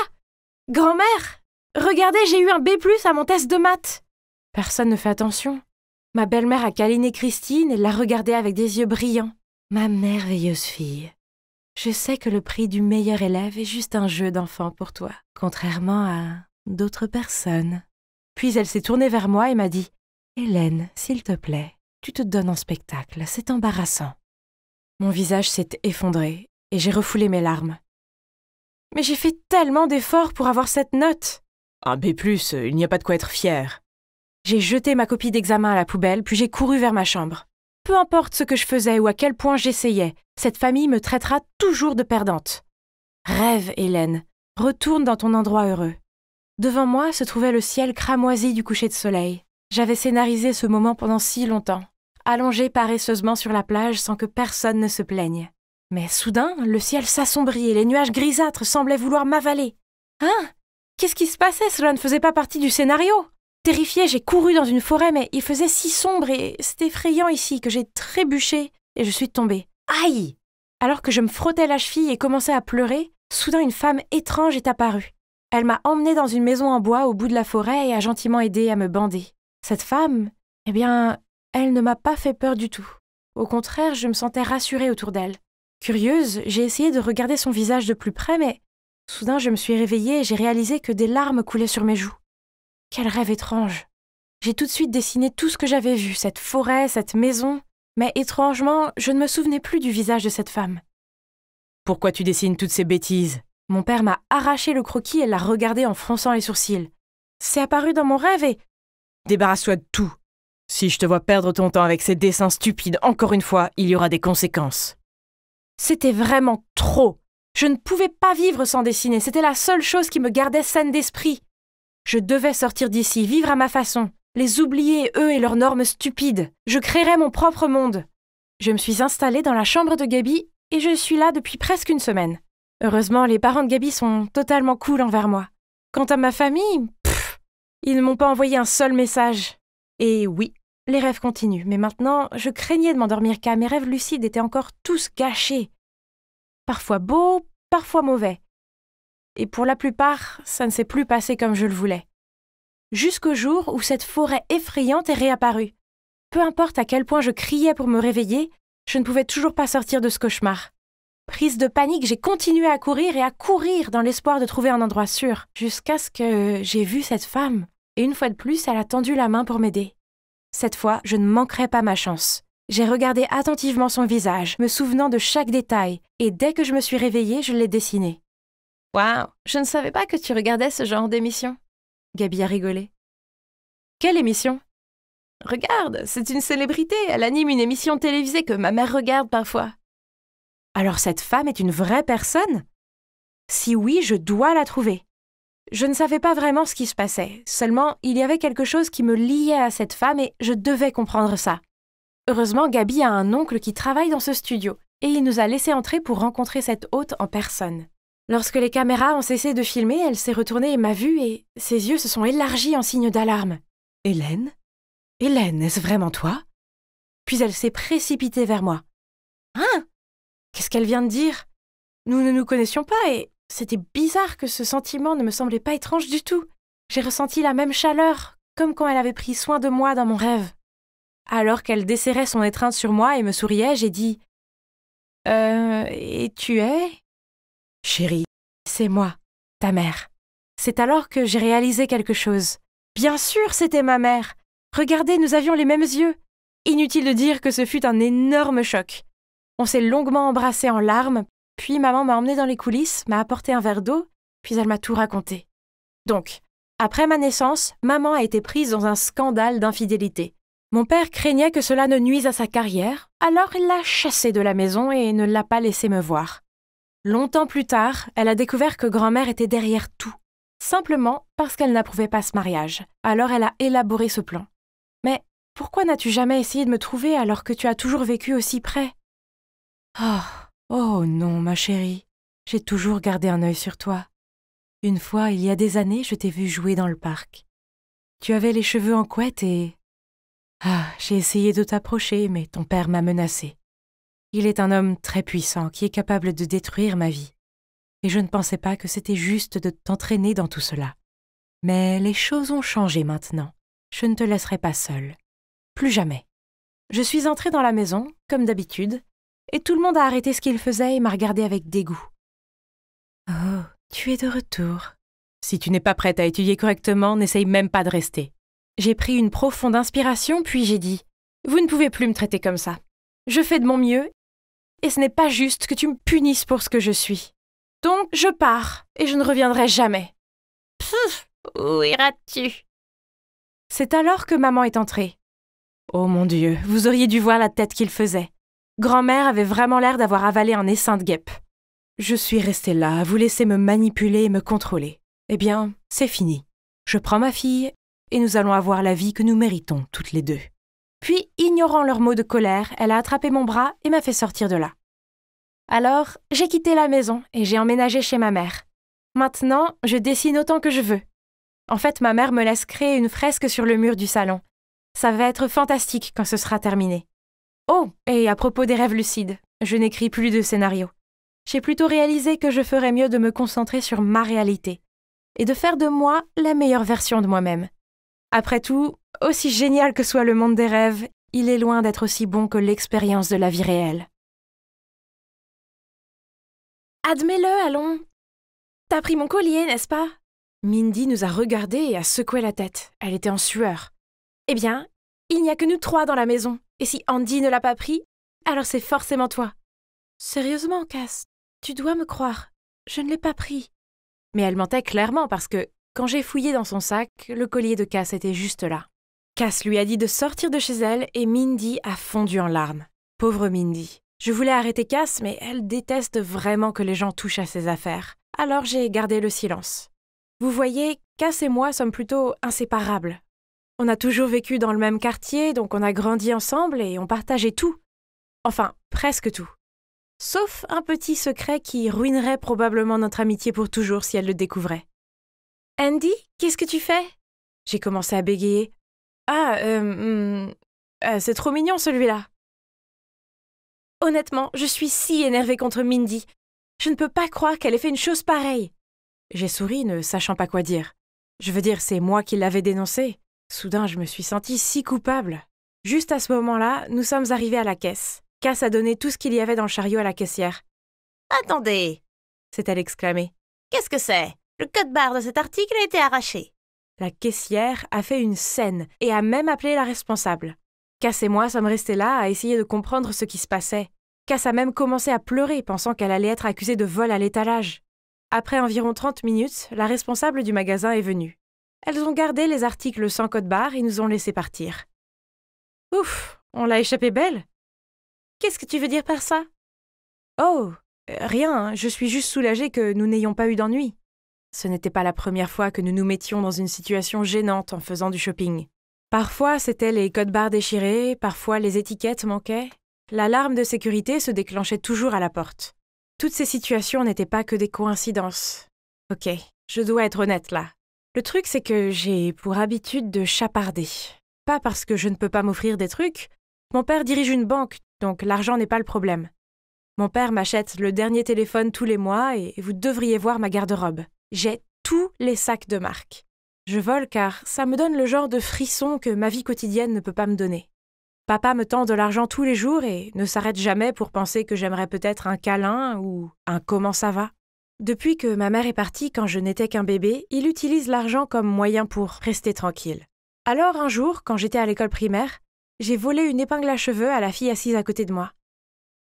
Grand-mère! Regardez, j'ai eu un B+ à mon test de maths! Personne ne fait attention. Ma belle-mère a câliné Christine et l'a regardée avec des yeux brillants. Ma merveilleuse fille. Je sais que le prix du meilleur élève est juste un jeu d'enfant pour toi, contrairement à d'autres personnes. Puis elle s'est tournée vers moi et m'a dit « Hélène, s'il te plaît, tu te donnes en spectacle, c'est embarrassant. » Mon visage s'est effondré et j'ai refoulé mes larmes. Mais j'ai fait tellement d'efforts pour avoir cette note. Un B+, il n'y a pas de quoi être fier. J'ai jeté ma copie d'examen à la poubelle, puis j'ai couru vers ma chambre. Peu importe ce que je faisais ou à quel point j'essayais, cette famille me traitera toujours de perdante. Rêve, Hélène, retourne dans ton endroit heureux. Devant moi se trouvait le ciel cramoisi du coucher de soleil. J'avais scénarisé ce moment pendant si longtemps, allongé paresseusement sur la plage sans que personne ne se plaigne. Mais soudain, le ciel s'assombrit et les nuages grisâtres semblaient vouloir m'avaler. Hein? Qu'est-ce qui se passait? Cela ne faisait pas partie du scénario. Terrifiée, j'ai couru dans une forêt, mais il faisait si sombre et c'était effrayant ici que j'ai trébuché et je suis tombée. Aïe! Alors que je me frottais la cheville et commençais à pleurer, soudain une femme étrange est apparue. Elle m'a emmenée dans une maison en bois au bout de la forêt et a gentiment aidé à me bander. Cette femme, eh bien, elle ne m'a pas fait peur du tout. Au contraire, je me sentais rassurée autour d'elle. Curieuse, j'ai essayé de regarder son visage de plus près, mais soudain je me suis réveillée et j'ai réalisé que des larmes coulaient sur mes joues. Quel rêve étrange! J'ai tout de suite dessiné tout ce que j'avais vu, cette forêt, cette maison, mais étrangement, je ne me souvenais plus du visage de cette femme. Pourquoi tu dessines toutes ces bêtises? Mon père m'a arraché le croquis et l'a regardé en fronçant les sourcils. C'est apparu dans mon rêve et... Débarrasse-toi de tout. Si je te vois perdre ton temps avec ces dessins stupides, encore une fois, il y aura des conséquences. C'était vraiment trop. Je ne pouvais pas vivre sans dessiner, c'était la seule chose qui me gardait saine d'esprit. Je devais sortir d'ici, vivre à ma façon, les oublier, eux et leurs normes stupides. Je créerais mon propre monde. Je me suis installée dans la chambre de Gaby et je suis là depuis presque une semaine. Heureusement, les parents de Gaby sont totalement cool envers moi. Quant à ma famille, ils ne m'ont pas envoyé un seul message. Et oui, les rêves continuent, mais maintenant, je craignais de m'endormir car mes rêves lucides étaient encore tous gâchés. Parfois beaux, parfois mauvais. Et pour la plupart, ça ne s'est plus passé comme je le voulais. Jusqu'au jour où cette forêt effrayante est réapparue. Peu importe à quel point je criais pour me réveiller, je ne pouvais toujours pas sortir de ce cauchemar. Prise de panique, j'ai continué à courir et à courir dans l'espoir de trouver un endroit sûr, jusqu'à ce que j'ai vu cette femme. Et une fois de plus, elle a tendu la main pour m'aider. Cette fois, je ne manquerai pas ma chance. J'ai regardé attentivement son visage, me souvenant de chaque détail, et dès que je me suis réveillée, je l'ai dessiné. « Waouh, je ne savais pas que tu regardais ce genre d'émission. » Gaby a rigolé. « Quelle émission ?»« Regarde, c'est une célébrité, elle anime une émission télévisée que ma mère regarde parfois. » « Alors cette femme est une vraie personne? Si oui, je dois la trouver. » Je ne savais pas vraiment ce qui se passait, seulement il y avait quelque chose qui me liait à cette femme et je devais comprendre ça. Heureusement, Gaby a un oncle qui travaille dans ce studio et il nous a laissé entrer pour rencontrer cette hôte en personne. Lorsque les caméras ont cessé de filmer, elle s'est retournée et m'a vue et ses yeux se sont élargis en signe d'alarme. « Hélène? Hélène, est-ce vraiment toi ?» Puis elle s'est précipitée vers moi. « Hein? Qu'est-ce qu'elle vient de dire? Nous ne nous connaissions pas et c'était bizarre que ce sentiment ne me semblait pas étrange du tout. J'ai ressenti la même chaleur, comme quand elle avait pris soin de moi dans mon rêve. Alors qu'elle desserrait son étreinte sur moi et me souriait, j'ai dit « et tu es ?»« Chérie, c'est moi, ta mère. » C'est alors que j'ai réalisé quelque chose. Bien sûr, c'était ma mère. Regardez, nous avions les mêmes yeux. Inutile de dire que ce fut un énorme choc. On s'est longuement embrassés en larmes, puis maman m'a emmenée dans les coulisses, m'a apporté un verre d'eau, puis elle m'a tout raconté. Donc, après ma naissance, maman a été prise dans un scandale d'infidélité. Mon père craignait que cela ne nuise à sa carrière, alors il l'a chassée de la maison et ne l'a pas laissée me voir. Longtemps plus tard, elle a découvert que grand-mère était derrière tout, simplement parce qu'elle n'approuvait pas ce mariage. Alors elle a élaboré ce plan. Mais pourquoi n'as-tu jamais essayé de me trouver alors que tu as toujours vécu aussi près? Oh non, ma chérie, j'ai toujours gardé un œil sur toi. Une fois, il y a des années, je t'ai vu jouer dans le parc. Tu avais les cheveux en couette et... j'ai essayé de t'approcher, mais ton père m'a menacée. Il est un homme très puissant qui est capable de détruire ma vie. Et je ne pensais pas que c'était juste de t'entraîner dans tout cela. Mais les choses ont changé maintenant. Je ne te laisserai pas seule. Plus jamais. Je suis entrée dans la maison, comme d'habitude, et tout le monde a arrêté ce qu'il faisait et m'a regardée avec dégoût. Oh, tu es de retour. Si tu n'es pas prête à étudier correctement, n'essaye même pas de rester. J'ai pris une profonde inspiration, puis j'ai dit « Vous ne pouvez plus me traiter comme ça. Je fais de mon mieux, et ce n'est pas juste que tu me punisses pour ce que je suis. Donc, je pars, et je ne reviendrai jamais. » Pfff, où iras-tu? C'est alors que maman est entrée. Oh mon Dieu, vous auriez dû voir la tête qu'il faisait. Grand-mère avait vraiment l'air d'avoir avalé un essaim de guêpes. Je suis restée là, à vous laisser me manipuler et me contrôler. Eh bien, c'est fini. Je prends ma fille, et nous allons avoir la vie que nous méritons toutes les deux. Puis, ignorant leurs mots de colère, elle a attrapé mon bras et m'a fait sortir de là. Alors, j'ai quitté la maison et j'ai emménagé chez ma mère. Maintenant, je dessine autant que je veux. En fait, ma mère me laisse créer une fresque sur le mur du salon. Ça va être fantastique quand ce sera terminé. Oh, et à propos des rêves lucides, je n'écris plus de scénario. J'ai plutôt réalisé que je ferais mieux de me concentrer sur ma réalité et de faire de moi la meilleure version de moi-même. Après tout, aussi génial que soit le monde des rêves, il est loin d'être aussi bon que l'expérience de la vie réelle. Admets-le, allons. T'as pris mon collier, n'est-ce pas? Mindy nous a regardés et a secoué la tête. Elle était en sueur. Eh bien, il n'y a que nous trois dans la maison. Et si Andy ne l'a pas pris, alors c'est forcément toi. Sérieusement, Cass, tu dois me croire. Je ne l'ai pas pris. Mais elle mentait clairement parce que, quand j'ai fouillé dans son sac, le collier de Cass était juste là. Cass lui a dit de sortir de chez elle et Mindy a fondu en larmes. Pauvre Mindy. Je voulais arrêter Cass, mais elle déteste vraiment que les gens touchent à ses affaires. Alors j'ai gardé le silence. Vous voyez, Cass et moi sommes plutôt inséparables. On a toujours vécu dans le même quartier, donc on a grandi ensemble et on partageait tout. Enfin, presque tout. Sauf un petit secret qui ruinerait probablement notre amitié pour toujours si elle le découvrait. « Andy, qu'est-ce que tu fais ?» J'ai commencé à bégayer. « c'est trop mignon celui-là. » Honnêtement, je suis si énervée contre Mindy. Je ne peux pas croire qu'elle ait fait une chose pareille. J'ai souri, ne sachant pas quoi dire. Je veux dire, c'est moi qui l'avais dénoncé. Soudain, je me suis sentie si coupable. Juste à ce moment-là, nous sommes arrivés à la caisse. Cass a donné tout ce qu'il y avait dans le chariot à la caissière. « Attendez !» s'est-elle exclamée. « Qu'est-ce que c'est? Le code-barre de cet article a été arraché. » La caissière a fait une scène et a même appelé la responsable. Cass et moi sommes restés là à essayer de comprendre ce qui se passait. Cass a même commencé à pleurer, pensant qu'elle allait être accusée de vol à l'étalage. Après environ 30 minutes, la responsable du magasin est venue. Elles ont gardé les articles sans code-barre et nous ont laissé partir. Ouf, on l'a échappé belle. Qu'est-ce que tu veux dire par ça? Oh, rien, je suis juste soulagée que nous n'ayons pas eu d'ennui. Ce n'était pas la première fois que nous nous mettions dans une situation gênante en faisant du shopping. Parfois, c'était les codes-barres déchirés, parfois les étiquettes manquaient. L'alarme de sécurité se déclenchait toujours à la porte. Toutes ces situations n'étaient pas que des coïncidences. Ok, je dois être honnête là. Le truc, c'est que j'ai pour habitude de chaparder. Pas parce que je ne peux pas m'offrir des trucs. Mon père dirige une banque, donc l'argent n'est pas le problème. Mon père m'achète le dernier téléphone tous les mois et vous devriez voir ma garde-robe. J'ai tous les sacs de marque. Je vole car ça me donne le genre de frisson que ma vie quotidienne ne peut pas me donner. Papa me tend de l'argent tous les jours et ne s'arrête jamais pour penser que j'aimerais peut-être un câlin ou un « comment ça va ?» Depuis que ma mère est partie quand je n'étais qu'un bébé, il utilise l'argent comme moyen pour rester tranquille. Alors un jour, quand j'étais à l'école primaire, j'ai volé une épingle à cheveux à la fille assise à côté de moi.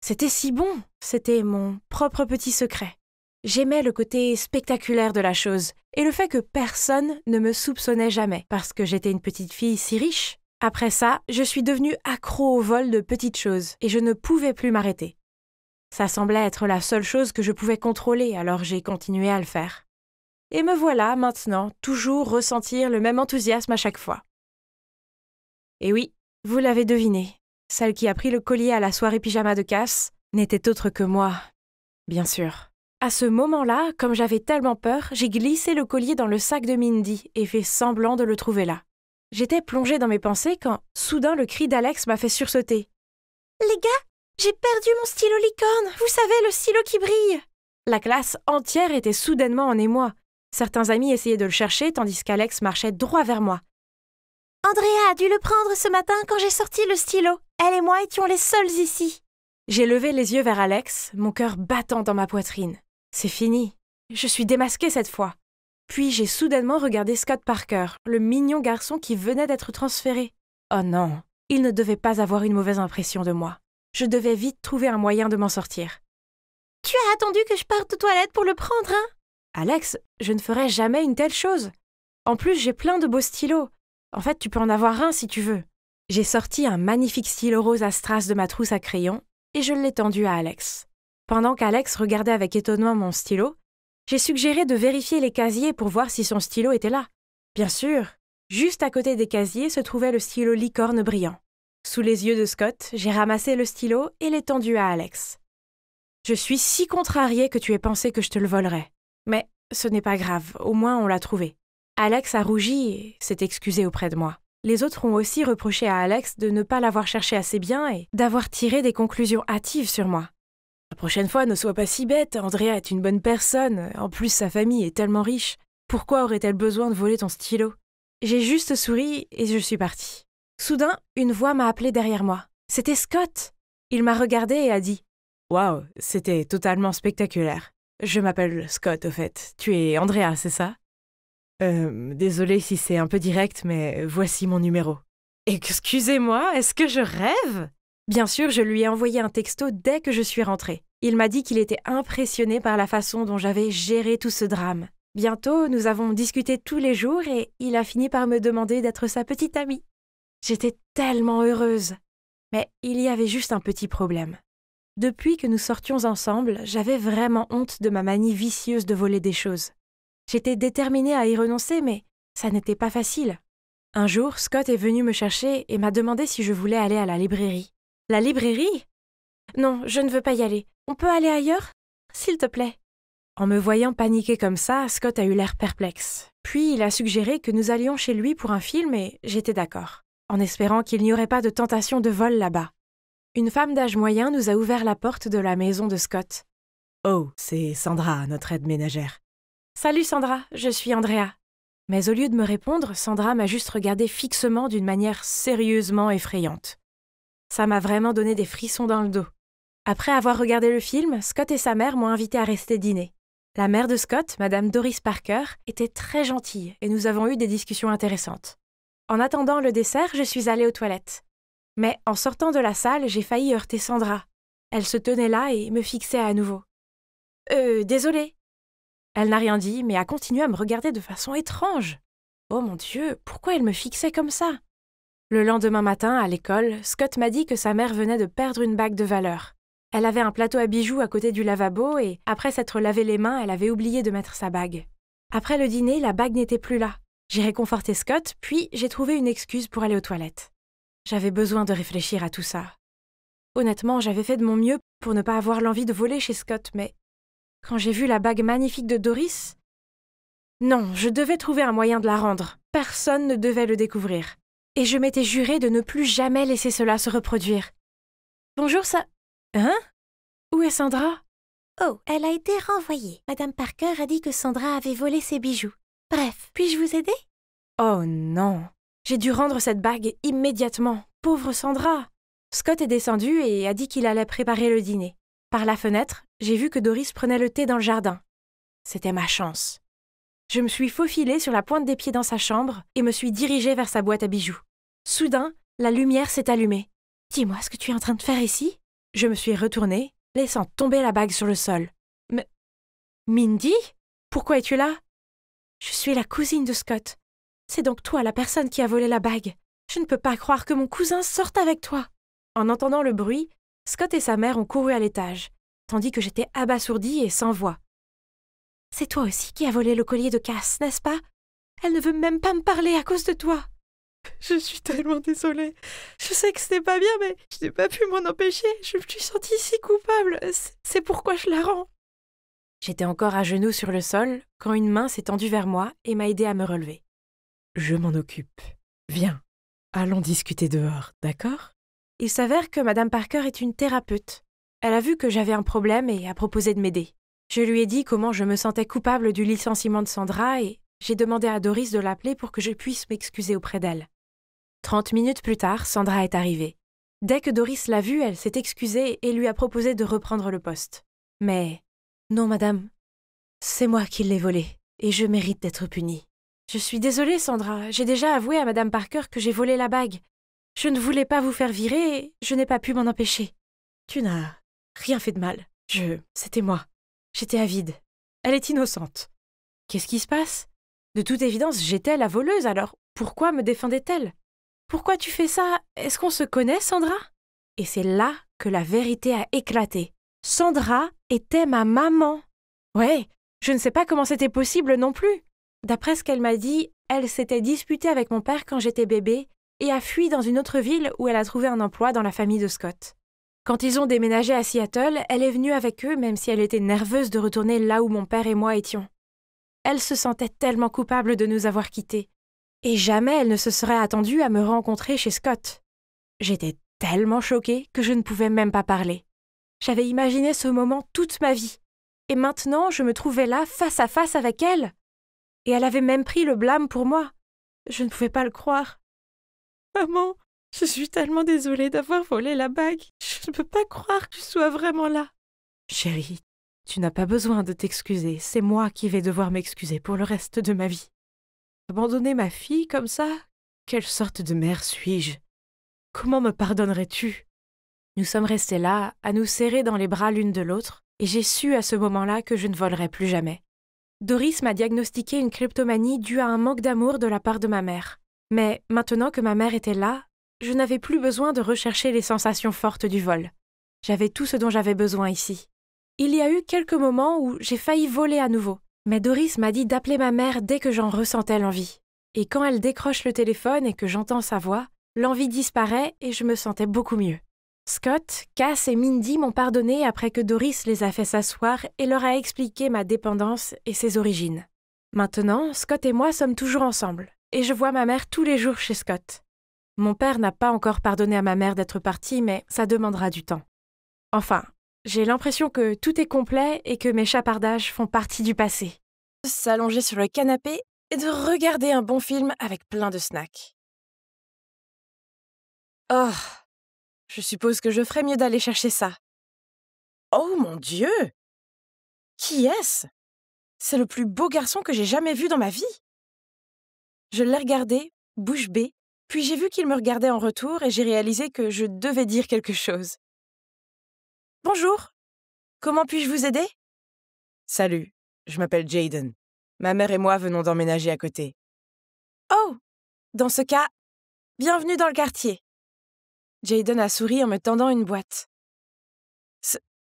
C'était si bon, c'était mon propre petit secret. J'aimais le côté spectaculaire de la chose et le fait que personne ne me soupçonnait jamais parce que j'étais une petite fille si riche. Après ça, je suis devenue accro au vol de petites choses et je ne pouvais plus m'arrêter. Ça semblait être la seule chose que je pouvais contrôler, alors j'ai continué à le faire. Et me voilà maintenant, toujours ressentir le même enthousiasme à chaque fois. Et oui, vous l'avez deviné, celle qui a pris le collier à la soirée pyjama de Cass n'était autre que moi, bien sûr. À ce moment-là, comme j'avais tellement peur, j'ai glissé le collier dans le sac de Mindy et fait semblant de le trouver là. J'étais plongée dans mes pensées quand, soudain, le cri d'Alex m'a fait sursauter. « Les gars, j'ai perdu mon stylo licorne, vous savez, le stylo qui brille !» La classe entière était soudainement en émoi. Certains amis essayaient de le chercher tandis qu'Alex marchait droit vers moi. « Andrea a dû le prendre ce matin quand j'ai sorti le stylo. Elle et moi étions les seuls ici. » J'ai levé les yeux vers Alex, mon cœur battant dans ma poitrine. C'est fini. Je suis démasquée cette fois. Puis j'ai soudainement regardé Scott Parker, le mignon garçon qui venait d'être transféré. Oh non, il ne devait pas avoir une mauvaise impression de moi. Je devais vite trouver un moyen de m'en sortir. « Tu as attendu que je parte aux toilettes pour le prendre, hein ?» « Alex, je ne ferais jamais une telle chose. En plus, j'ai plein de beaux stylos. En fait, tu peux en avoir un si tu veux. » J'ai sorti un magnifique stylo rose à strass de ma trousse à crayon et je l'ai tendu à Alex. Pendant qu'Alex regardait avec étonnement mon stylo, j'ai suggéré de vérifier les casiers pour voir si son stylo était là. Bien sûr, juste à côté des casiers se trouvait le stylo licorne brillant. Sous les yeux de Scott, j'ai ramassé le stylo et l'ai tendu à Alex. « Je suis si contrariée que tu aies pensé que je te le volerais. Mais ce n'est pas grave, au moins on l'a trouvé. » Alex a rougi et s'est excusé auprès de moi. Les autres ont aussi reproché à Alex de ne pas l'avoir cherché assez bien et d'avoir tiré des conclusions hâtives sur moi. « La prochaine fois, ne sois pas si bête, Andrea est une bonne personne, en plus sa famille est tellement riche. Pourquoi aurait-elle besoin de voler ton stylo ?» J'ai juste souri et je suis partie. Soudain, une voix m'a appelée derrière moi. C'était Scott. Il m'a regardée et a dit « Waouh, c'était totalement spectaculaire. Je m'appelle Scott, au fait. Tu es Andrea, c'est ça ?» Désolée si c'est un peu direct, mais voici mon numéro. Excusez-moi, est-ce que je rêve ? Bien sûr, je lui ai envoyé un texto dès que je suis rentrée. Il m'a dit qu'il était impressionné par la façon dont j'avais géré tout ce drame. Bientôt, nous avons discuté tous les jours et il a fini par me demander d'être sa petite amie. J'étais tellement heureuse. Mais il y avait juste un petit problème. Depuis que nous sortions ensemble, j'avais vraiment honte de ma manie vicieuse de voler des choses. J'étais déterminée à y renoncer, mais ça n'était pas facile. Un jour, Scott est venu me chercher et m'a demandé si je voulais aller à la librairie. « La librairie ? Non, je ne veux pas y aller. On peut aller ailleurs ? S'il te plaît. » En me voyant paniquer comme ça, Scott a eu l'air perplexe. Puis il a suggéré que nous allions chez lui pour un film et j'étais d'accord, en espérant qu'il n'y aurait pas de tentation de vol là-bas. Une femme d'âge moyen nous a ouvert la porte de la maison de Scott. « Oh, c'est Sandra, notre aide ménagère. »« Salut Sandra, je suis Andrea. » Mais au lieu de me répondre, Sandra m'a juste regardé fixement d'une manière sérieusement effrayante. Ça m'a vraiment donné des frissons dans le dos. Après avoir regardé le film, Scott et sa mère m'ont invité à rester dîner. La mère de Scott, Madame Doris Parker, était très gentille et nous avons eu des discussions intéressantes. En attendant le dessert, je suis allée aux toilettes. Mais en sortant de la salle, j'ai failli heurter Sandra. Elle se tenait là et me fixait à nouveau. Désolée. Elle n'a rien dit, mais a continué à me regarder de façon étrange. Oh mon Dieu, pourquoi elle me fixait comme ça ? Le lendemain matin, à l'école, Scott m'a dit que sa mère venait de perdre une bague de valeur. Elle avait un plateau à bijoux à côté du lavabo et, après s'être lavé les mains, elle avait oublié de mettre sa bague. Après le dîner, la bague n'était plus là. J'ai réconforté Scott, puis j'ai trouvé une excuse pour aller aux toilettes. J'avais besoin de réfléchir à tout ça. Honnêtement, j'avais fait de mon mieux pour ne pas avoir l'envie de voler chez Scott, mais quand j'ai vu la bague magnifique de Doris... Non, je devais trouver un moyen de la rendre. Personne ne devait le découvrir. Et je m'étais juré de ne plus jamais laisser cela se reproduire. Bonjour, ça... Hein ? Où est Sandra ? Oh, elle a été renvoyée. Madame Parker a dit que Sandra avait volé ses bijoux. Bref, puis-je vous aider ? Oh non. J'ai dû rendre cette bague immédiatement. Pauvre Sandra. Scott est descendu et a dit qu'il allait préparer le dîner. Par la fenêtre, j'ai vu que Doris prenait le thé dans le jardin. C'était ma chance. Je me suis faufilée sur la pointe des pieds dans sa chambre et me suis dirigée vers sa boîte à bijoux. Soudain, la lumière s'est allumée. « Dis-moi ce que tu es en train de faire ici ?» Je me suis retournée, laissant tomber la bague sur le sol. « Mais... Mindy ? Pourquoi es-tu là ?»« Je suis la cousine de Scott. C'est donc toi la personne qui a volé la bague. Je ne peux pas croire que mon cousin sorte avec toi. » En entendant le bruit, Scott et sa mère ont couru à l'étage. tandis que j'étais abasourdie et sans voix. « C'est toi aussi qui as volé le collier de Cass, n'est-ce pas? Elle ne veut même pas me parler à cause de toi. » Je suis tellement désolée. Je sais que c'était pas bien, mais je n'ai pas pu m'en empêcher. Je me suis sentie si coupable. C'est pourquoi je la rends. J'étais encore à genoux sur le sol quand une main s'est tendue vers moi et m'a aidée à me relever. Je m'en occupe. Viens, allons discuter dehors, d'accord? Il s'avère que Madame Parker est une thérapeute. Elle a vu que j'avais un problème et a proposé de m'aider. Je lui ai dit comment je me sentais coupable du licenciement de Sandra et j'ai demandé à Doris de l'appeler pour que je puisse m'excuser auprès d'elle. 30 minutes plus tard, Sandra est arrivée. Dès que Doris l'a vue, elle s'est excusée et lui a proposé de reprendre le poste. Mais non, madame, c'est moi qui l'ai volé et je mérite d'être punie. Je suis désolée, Sandra, j'ai déjà avoué à Madame Parker que j'ai volé la bague. Je ne voulais pas vous faire virer et je n'ai pas pu m'en empêcher. Tu n'as rien fait de mal. C'était moi. J'étais avide. Elle est innocente. Qu'est-ce qui se passe? De toute évidence, j'étais la voleuse, alors pourquoi me défendait-elle? Pourquoi tu fais ça? Est-ce qu'on se connaît, Sandra? Et c'est là que la vérité a éclaté. Sandra était ma maman. Ouais, je ne sais pas comment c'était possible non plus. D'après ce qu'elle m'a dit, elle s'était disputée avec mon père quand j'étais bébé et a fui dans une autre ville où elle a trouvé un emploi dans la famille de Scott. Quand ils ont déménagé à Seattle, elle est venue avec eux même si elle était nerveuse de retourner là où mon père et moi étions. Elle se sentait tellement coupable de nous avoir quittés. Et jamais elle ne se serait attendue à me rencontrer chez Scott. J'étais tellement choquée que je ne pouvais même pas parler. J'avais imaginé ce moment toute ma vie. Et maintenant, je me trouvais là, face à face avec elle. Et elle avait même pris le blâme pour moi. Je ne pouvais pas le croire. Maman, je suis tellement désolée d'avoir volé la bague. Je ne peux pas croire que tu sois vraiment là. Chérie, tu n'as pas besoin de t'excuser. C'est moi qui vais devoir m'excuser pour le reste de ma vie. Abandonner ma fille comme ça? Quelle sorte de mère suis-je? Comment me pardonnerais-tu? Nous sommes restés là, à nous serrer dans les bras l'une de l'autre, et j'ai su à ce moment-là que je ne volerai plus jamais. Doris m'a diagnostiqué une kleptomanie due à un manque d'amour de la part de ma mère. Mais maintenant que ma mère était là, je n'avais plus besoin de rechercher les sensations fortes du vol. J'avais tout ce dont j'avais besoin ici. Il y a eu quelques moments où j'ai failli voler à nouveau. Mais Doris m'a dit d'appeler ma mère dès que j'en ressentais l'envie. Et quand elle décroche le téléphone et que j'entends sa voix, l'envie disparaît et je me sentais beaucoup mieux. Scott, Cass et Mindy m'ont pardonné après que Doris les a fait s'asseoir et leur a expliqué ma dépendance et ses origines. Maintenant, Scott et moi sommes toujours ensemble et je vois ma mère tous les jours chez Scott. Mon père n'a pas encore pardonné à ma mère d'être partie, mais ça demandera du temps. Enfin, j'ai l'impression que tout est complet et que mes chapardages font partie du passé. S'allonger sur le canapé et de regarder un bon film avec plein de snacks. Oh, je suppose que je ferais mieux d'aller chercher ça. Oh mon Dieu! Qui est-ce? C'est le plus beau garçon que j'ai jamais vu dans ma vie. Je l'ai regardé, bouche bée, puis j'ai vu qu'il me regardait en retour et j'ai réalisé que je devais dire quelque chose. Bonjour, comment puis-je vous aider? Salut, je m'appelle Jaden. Ma mère et moi venons d'emménager à côté. Oh, dans ce cas, bienvenue dans le quartier. Jaden a souri en me tendant une boîte.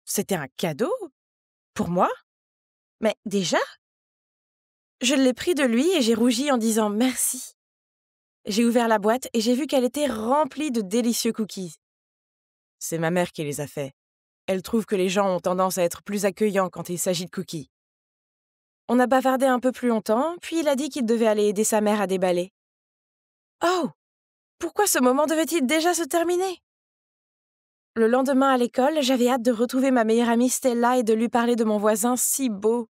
C'était un cadeau? Pour moi? Mais déjà? Je l'ai pris de lui et j'ai rougi en disant merci. J'ai ouvert la boîte et j'ai vu qu'elle était remplie de délicieux cookies. C'est ma mère qui les a faits. Elle trouve que les gens ont tendance à être plus accueillants quand il s'agit de cookies. On a bavardé un peu plus longtemps, puis il a dit qu'il devait aller aider sa mère à déballer. Oh! Pourquoi ce moment devait-il déjà se terminer? Le lendemain à l'école, j'avais hâte de retrouver ma meilleure amie Stella et de lui parler de mon voisin si beau.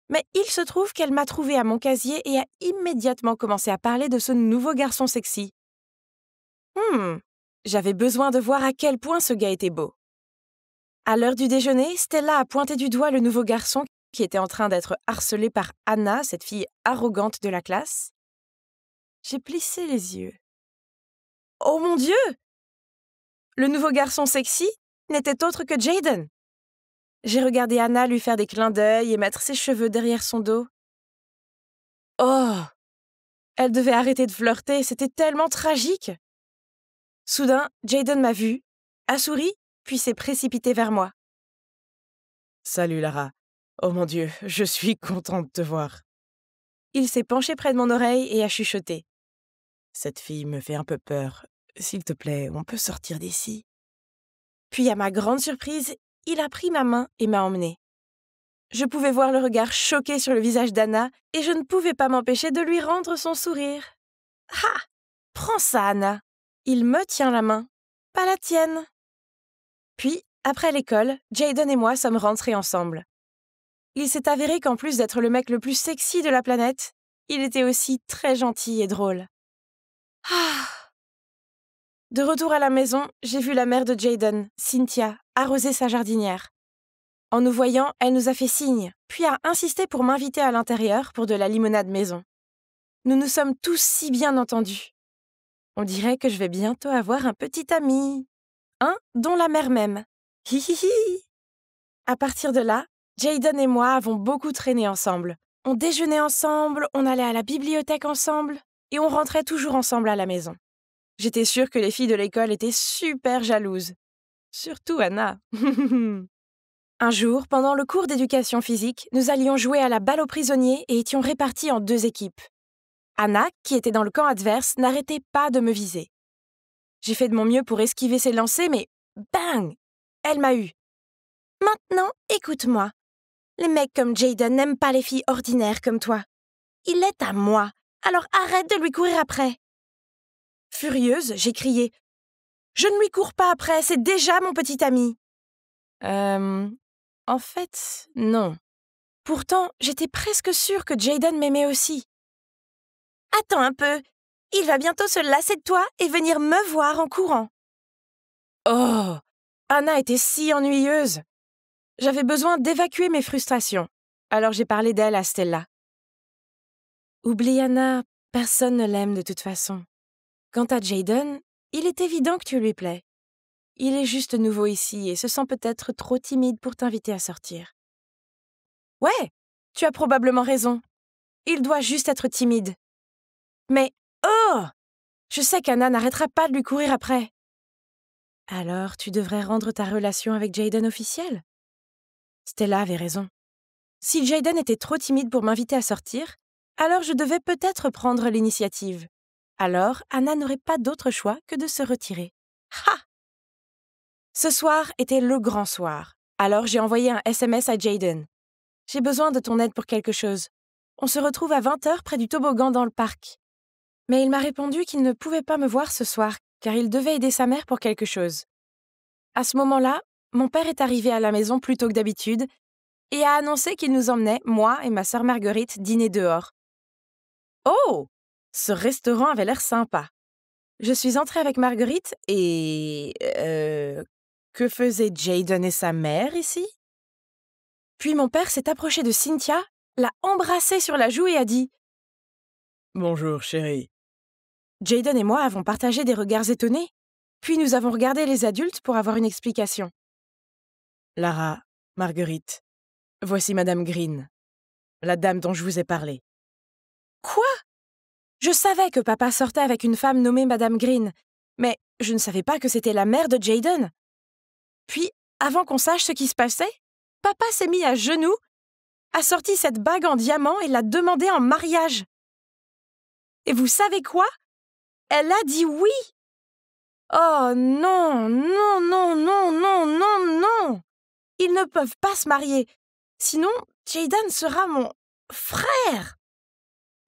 Mais il se trouve qu'elle m'a trouvé à mon casier et a immédiatement commencé à parler de ce nouveau garçon sexy. J'avais besoin de voir à quel point ce gars était beau. À l'heure du déjeuner, Stella a pointé du doigt le nouveau garçon qui était en train d'être harcelé par Anna, cette fille arrogante de la classe. J'ai plissé les yeux. Oh mon Dieu! Le nouveau garçon sexy n'était autre que Jaden. J'ai regardé Anna lui faire des clins d'œil et mettre ses cheveux derrière son dos. Oh! Elle devait arrêter de flirter, c'était tellement tragique. Soudain, Jaden m'a vue, a souri, puis s'est précipité vers moi. Salut Lara. Oh mon Dieu, je suis contente de te voir. Il s'est penché près de mon oreille et a chuchoté. Cette fille me fait un peu peur. S'il te plaît, on peut sortir d'ici. Puis, à ma grande surprise, il a pris ma main et m'a emmenée. Je pouvais voir le regard choqué sur le visage d'Anna et je ne pouvais pas m'empêcher de lui rendre son sourire. Ah! Prends ça, Anna. Il me tient la main, pas la tienne. Puis, après l'école, Jayden et moi sommes rentrés ensemble. Il s'est avéré qu'en plus d'être le mec le plus sexy de la planète, il était aussi très gentil et drôle. Ah! De retour à la maison, j'ai vu la mère de Jayden, Cynthia, arroser sa jardinière. En nous voyant, elle nous a fait signe, puis a insisté pour m'inviter à l'intérieur pour de la limonade maison. Nous nous sommes tous si bien entendus. On dirait que je vais bientôt avoir un petit ami. Un dont la mère m'aime. Hi hi hi! À partir de là, Jayden et moi avons beaucoup traîné ensemble. On déjeunait ensemble, on allait à la bibliothèque ensemble, et on rentrait toujours ensemble à la maison. J'étais sûre que les filles de l'école étaient super jalouses. Surtout Anna. Un jour, pendant le cours d'éducation physique, nous allions jouer à la balle aux prisonniers et étions répartis en 2 équipes. Anna, qui était dans le camp adverse, n'arrêtait pas de me viser. J'ai fait de mon mieux pour esquiver ses lancers, mais bang! Elle m'a eu. Maintenant, écoute-moi. Les mecs comme Jayden n'aiment pas les filles ordinaires comme toi. Il est à moi, alors arrête de lui courir après. Furieuse, j'ai crié. Je ne lui cours pas après, c'est déjà mon petit ami. En fait, non. Pourtant, j'étais presque sûre que Jayden m'aimait aussi. Attends un peu, il va bientôt se lasser de toi et venir me voir en courant. Oh, Anna était si ennuyeuse. J'avais besoin d'évacuer mes frustrations, alors j'ai parlé d'elle à Stella. Oublie Anna, personne ne l'aime de toute façon. Quant à Jayden, il est évident que tu lui plais. Il est juste nouveau ici et se sent peut-être trop timide pour t'inviter à sortir. Ouais, tu as probablement raison. Il doit juste être timide. Mais, oh! Je sais qu'Anna n'arrêtera pas de lui courir après. Alors, tu devrais rendre ta relation avec Jayden officielle. Stella avait raison. Si Jayden était trop timide pour m'inviter à sortir, alors je devais peut-être prendre l'initiative. Alors, Anna n'aurait pas d'autre choix que de se retirer. Ha! Ce soir était le grand soir, alors j'ai envoyé un SMS à Jayden. J'ai besoin de ton aide pour quelque chose. On se retrouve à 20h près du toboggan dans le parc. Mais il m'a répondu qu'il ne pouvait pas me voir ce soir, car il devait aider sa mère pour quelque chose. À ce moment-là, mon père est arrivé à la maison plus tôt que d'habitude et a annoncé qu'il nous emmenait, moi et ma sœur Marguerite, dîner dehors. Oh! Ce restaurant avait l'air sympa. Je suis entrée avec Marguerite et... que faisaient Jayden et sa mère ici? Puis mon père s'est approché de Cynthia, l'a embrassée sur la joue et a dit « Bonjour, chérie. » Jayden et moi avons partagé des regards étonnés, puis nous avons regardé les adultes pour avoir une explication. « Lara, Marguerite, voici Madame Green, la dame dont je vous ai parlé. » Quoi? Je savais que papa sortait avec une femme nommée Madame Green, mais je ne savais pas que c'était la mère de Jayden. Puis, avant qu'on sache ce qui se passait, papa s'est mis à genoux, a sorti cette bague en diamant et l'a demandée en mariage. Et vous savez quoi? Elle a dit oui. Oh non, non, non, non, non, non, non. Ils ne peuvent pas se marier. Sinon, Jayden sera mon frère.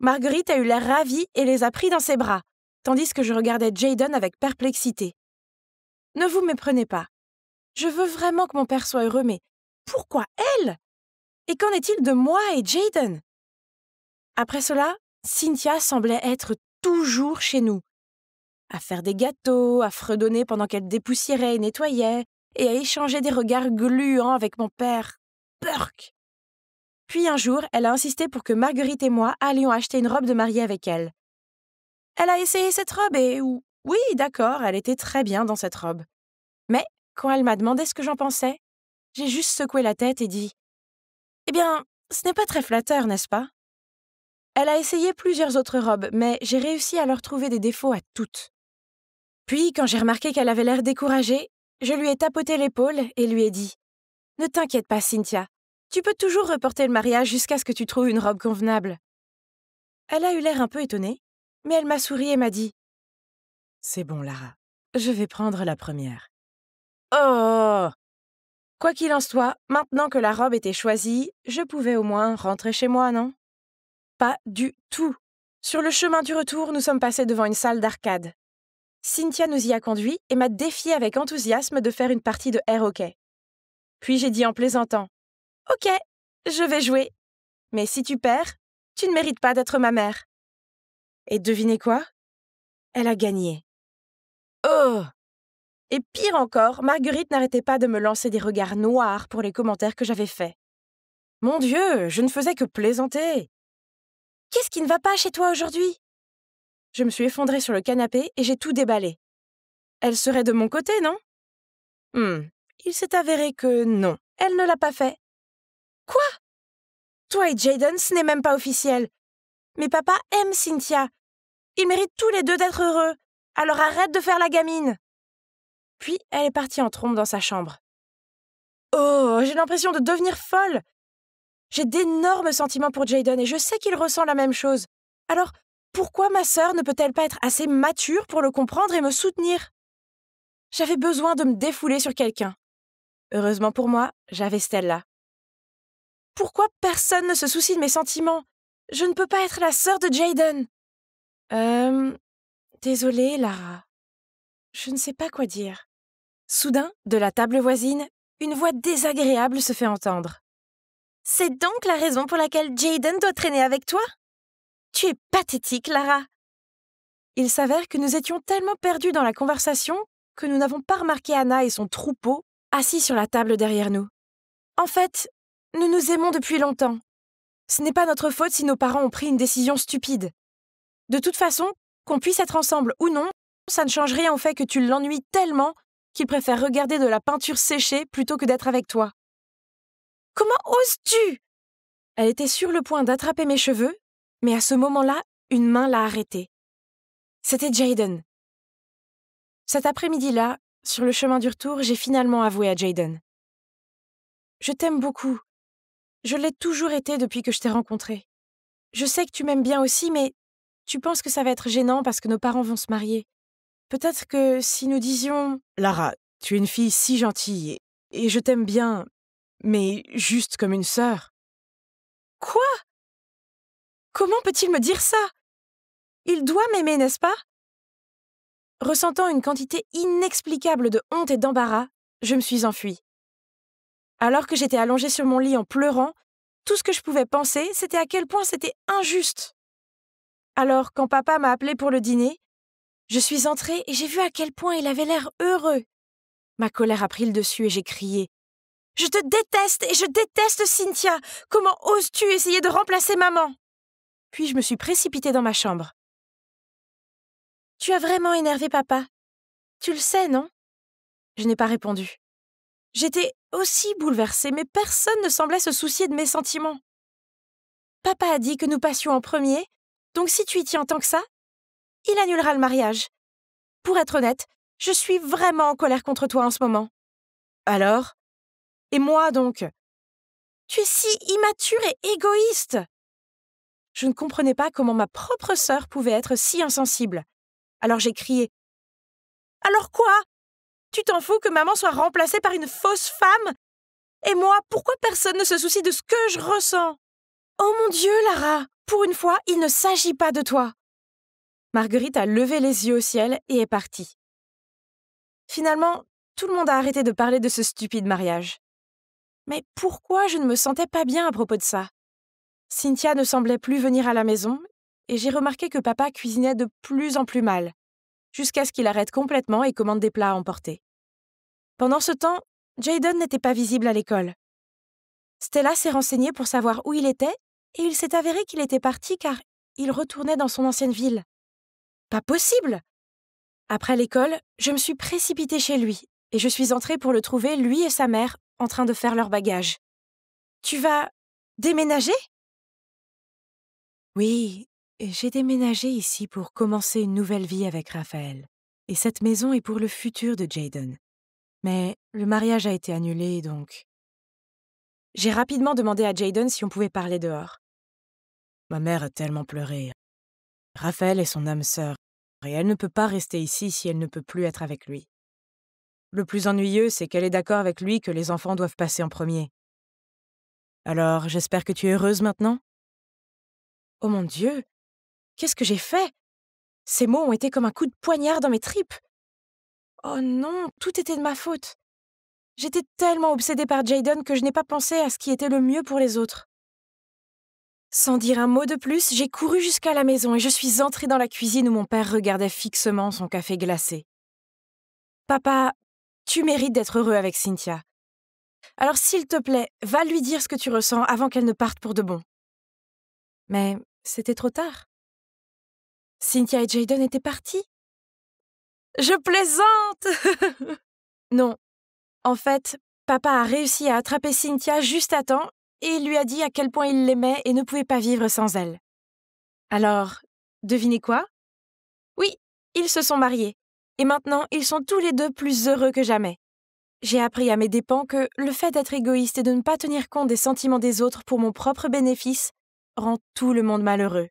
Marguerite a eu l'air ravie et les a pris dans ses bras, tandis que je regardais Jayden avec perplexité. Ne vous méprenez pas. Je veux vraiment que mon père soit heureux, mais pourquoi elle? Et qu'en est-il de moi et Jayden? Après cela, Cynthia semblait être toujours chez nous, à faire des gâteaux, à fredonner pendant qu'elle dépoussiérait et nettoyait, et à échanger des regards gluants avec mon père. Burk! Puis un jour, elle a insisté pour que Marguerite et moi allions acheter une robe de mariée avec elle. Elle a essayé cette robe et oui, d'accord, elle était très bien dans cette robe. Mais quand elle m'a demandé ce que j'en pensais, j'ai juste secoué la tête et dit « Eh bien, ce n'est pas très flatteur, n'est-ce pas ?» Elle a essayé plusieurs autres robes, mais j'ai réussi à leur trouver des défauts à toutes. Puis, quand j'ai remarqué qu'elle avait l'air découragée, je lui ai tapoté l'épaule et lui ai dit Ne t'inquiète pas, Cynthia. Tu peux toujours reporter le mariage jusqu'à ce que tu trouves une robe convenable. Elle a eu l'air un peu étonnée, mais elle m'a souri et m'a dit « C'est bon, Lara. Je vais prendre la première. » Oh! Quoi qu'il en soit, maintenant que la robe était choisie, je pouvais au moins rentrer chez moi, non? Pas du tout. Sur le chemin du retour, nous sommes passés devant une salle d'arcade. Cynthia nous y a conduits et m'a défié avec enthousiasme de faire une partie de air hockey. Puis j'ai dit en plaisantant « Ok, je vais jouer. Mais si tu perds, tu ne mérites pas d'être ma mère. » Et devinez quoi? Elle a gagné. Oh! Et pire encore, Marguerite n'arrêtait pas de me lancer des regards noirs pour les commentaires que j'avais faits. Mon Dieu, je ne faisais que plaisanter. Qu'est-ce qui ne va pas chez toi aujourd'hui? Je me suis effondrée sur le canapé et j'ai tout déballé. Elle serait de mon côté, non? Il s'est avéré que non, elle ne l'a pas fait. Quoi? Toi et Jayden, ce n'est même pas officiel. Mais papa aime Cynthia. Ils méritent tous les deux d'être heureux. Alors arrête de faire la gamine. Puis elle est partie en trombe dans sa chambre. Oh, j'ai l'impression de devenir folle. J'ai d'énormes sentiments pour Jayden et je sais qu'il ressent la même chose. Alors, pourquoi ma sœur ne peut-elle pas être assez mature pour le comprendre et me soutenir? J'avais besoin de me défouler sur quelqu'un. Heureusement pour moi, j'avais Stella. Pourquoi personne ne se soucie de mes sentiments? Je ne peux pas être la sœur de Jayden. Désolée, Lara. Je ne sais pas quoi dire. Soudain, de la table voisine, une voix désagréable se fait entendre. C'est donc la raison pour laquelle Jayden doit traîner avec toi? Tu es pathétique, Lara. Il s'avère que nous étions tellement perdus dans la conversation que nous n'avons pas remarqué Anna et son troupeau assis sur la table derrière nous. En fait, nous nous aimons depuis longtemps. Ce n'est pas notre faute si nos parents ont pris une décision stupide. De toute façon, qu'on puisse être ensemble ou non, ça ne change rien au fait que tu l'ennuies tellement qu'il préfère regarder de la peinture séchée plutôt que d'être avec toi. Comment oses-tu? Elle était sur le point d'attraper mes cheveux, mais à ce moment-là, une main l'a arrêtée. C'était Jayden. Cet après-midi-là, sur le chemin du retour, j'ai finalement avoué à Jayden. Je t'aime beaucoup. Je l'ai toujours été depuis que je t'ai rencontré. Je sais que tu m'aimes bien aussi, mais tu penses que ça va être gênant parce que nos parents vont se marier. Peut-être que si nous disions... Lara, tu es une fille si gentille et je t'aime bien, mais juste comme une sœur. Quoi? Comment peut-il me dire ça? Il doit m'aimer, n'est-ce pas? Ressentant une quantité inexplicable de honte et d'embarras, je me suis enfuie. Alors que j'étais allongée sur mon lit en pleurant, tout ce que je pouvais penser, c'était à quel point c'était injuste. Alors, quand papa m'a appelée pour le dîner, je suis entrée et j'ai vu à quel point il avait l'air heureux. Ma colère a pris le dessus et j'ai crié « Je te déteste et je déteste Cynthia! Comment oses-tu essayer de remplacer maman ?» Puis je me suis précipitée dans ma chambre. « Tu as vraiment énervé papa. Tu le sais, non ?» Je n'ai pas répondu. J'étais aussi bouleversée, mais personne ne semblait se soucier de mes sentiments. Papa a dit que nous passions en premier, donc si tu y tiens tant que ça, il annulera le mariage. Pour être honnête, je suis vraiment en colère contre toi en ce moment. Alors? Et moi donc? Tu es si immature et égoïste. Je ne comprenais pas comment ma propre sœur pouvait être si insensible. Alors j'ai crié. Alors quoi? Tu t'en fous que maman soit remplacée par une fausse femme? Et moi, pourquoi personne ne se soucie de ce que je ressens? Oh mon Dieu, Lara! Pour une fois, il ne s'agit pas de toi. Marguerite a levé les yeux au ciel et est partie. Finalement, tout le monde a arrêté de parler de ce stupide mariage. Mais pourquoi je ne me sentais pas bien à propos de ça? Cynthia ne semblait plus venir à la maison et j'ai remarqué que papa cuisinait de plus en plus mal, jusqu'à ce qu'il arrête complètement et commande des plats à emporter. Pendant ce temps, Jayden n'était pas visible à l'école. Stella s'est renseignée pour savoir où il était et il s'est avéré qu'il était parti car il retournait dans son ancienne ville. Pas possible! Après l'école, je me suis précipitée chez lui et je suis entrée pour le trouver, lui et sa mère, en train de faire leurs bagages. « Tu vas déménager ?» Oui, j'ai déménagé ici pour commencer une nouvelle vie avec Raphaël. Et cette maison est pour le futur de Jayden. Mais le mariage a été annulé, donc J'ai rapidement demandé à Jayden si on pouvait parler dehors. Ma mère a tellement pleuré. Raphaël est son âme sœur, et elle ne peut pas rester ici si elle ne peut plus être avec lui. Le plus ennuyeux, c'est qu'elle est d'accord avec lui que les enfants doivent passer en premier. Alors, j'espère que tu es heureuse maintenant? Oh mon Dieu! Qu'est-ce que j'ai fait? Ces mots ont été comme un coup de poignard dans mes tripes. Oh non, tout était de ma faute. J'étais tellement obsédée par Jayden que je n'ai pas pensé à ce qui était le mieux pour les autres. Sans dire un mot de plus, j'ai couru jusqu'à la maison et je suis entrée dans la cuisine où mon père regardait fixement son café glacé. Papa, tu mérites d'être heureux avec Cynthia. Alors s'il te plaît, va lui dire ce que tu ressens avant qu'elle ne parte pour de bon. Mais c'était trop tard. Cynthia et Jayden étaient partis. Je plaisante! Non. En fait, papa a réussi à attraper Cynthia juste à temps et il lui a dit à quel point il l'aimait et ne pouvait pas vivre sans elle. Alors, devinez quoi? Oui, ils se sont mariés. Et maintenant, ils sont tous les deux plus heureux que jamais. J'ai appris à mes dépens que le fait d'être égoïste et de ne pas tenir compte des sentiments des autres pour mon propre bénéfice rend tout le monde malheureux,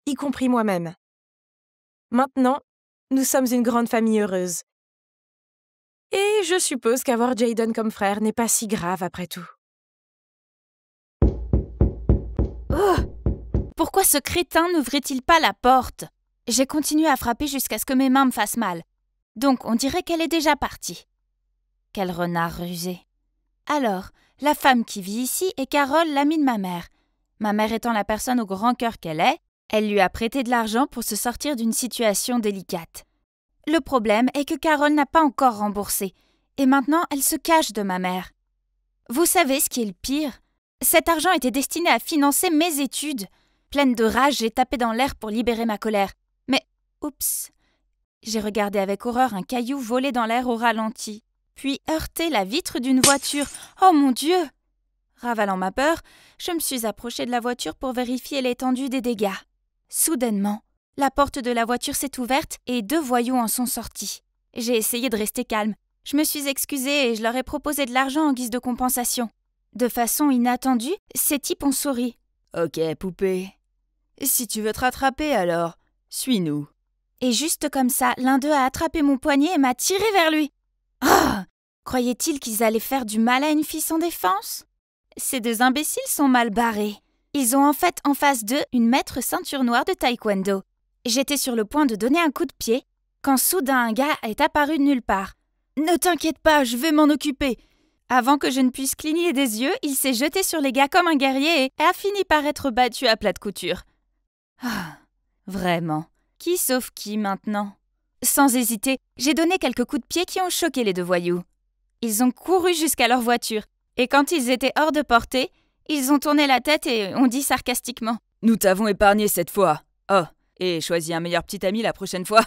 y compris moi-même. Maintenant, nous sommes une grande famille heureuse. Et je suppose qu'avoir Jayden comme frère n'est pas si grave après tout. Oh! Pourquoi ce crétin n'ouvrait-il pas la porte? J'ai continué à frapper jusqu'à ce que mes mains me fassent mal. Donc on dirait qu'elle est déjà partie. Quel renard rusé. Alors, la femme qui vit ici est Carole, l'amie de ma mère. Ma mère étant la personne au grand cœur qu'elle est, elle lui a prêté de l'argent pour se sortir d'une situation délicate. Le problème est que Carole n'a pas encore remboursé, et maintenant elle se cache de ma mère. Vous savez ce qui est le pire? Cet argent était destiné à financer mes études. Pleine de rage, j'ai tapé dans l'air pour libérer ma colère. Mais, oups! J'ai regardé avec horreur un caillou voler dans l'air au ralenti, puis heurter la vitre d'une voiture. Oh mon Dieu! Ravalant ma peur, je me suis approchée de la voiture pour vérifier l'étendue des dégâts. Soudainement, la porte de la voiture s'est ouverte et 2 voyous en sont sortis. J'ai essayé de rester calme. Je me suis excusée et je leur ai proposé de l'argent en guise de compensation. De façon inattendue, ces types ont souri. « Ok, poupée. Si tu veux te rattraper alors, suis-nous. » Et juste comme ça, l'un d'eux a attrapé mon poignet et m'a tiré vers lui. Ah! Croyaient-ils qu'ils allaient faire du mal à une fille sans défense? Ces 2 imbéciles sont mal barrés. Ils ont en fait en face d'eux une maître ceinture noire de taekwondo. J'étais sur le point de donner un coup de pied quand soudain un gars est apparu de nulle part. « Ne t'inquiète pas, je vais m'en occuper !» Avant que je ne puisse cligner des yeux, il s'est jeté sur les gars comme un guerrier et a fini par être battu à plat de couture. Ah, vraiment, qui sauve qui maintenant? Sans hésiter, j'ai donné quelques coups de pied qui ont choqué les 2 voyous. Ils ont couru jusqu'à leur voiture, et quand ils étaient hors de portée, ils ont tourné la tête et ont dit sarcastiquement « Nous t'avons épargné cette fois. Oh, et choisis un meilleur petit ami la prochaine fois. »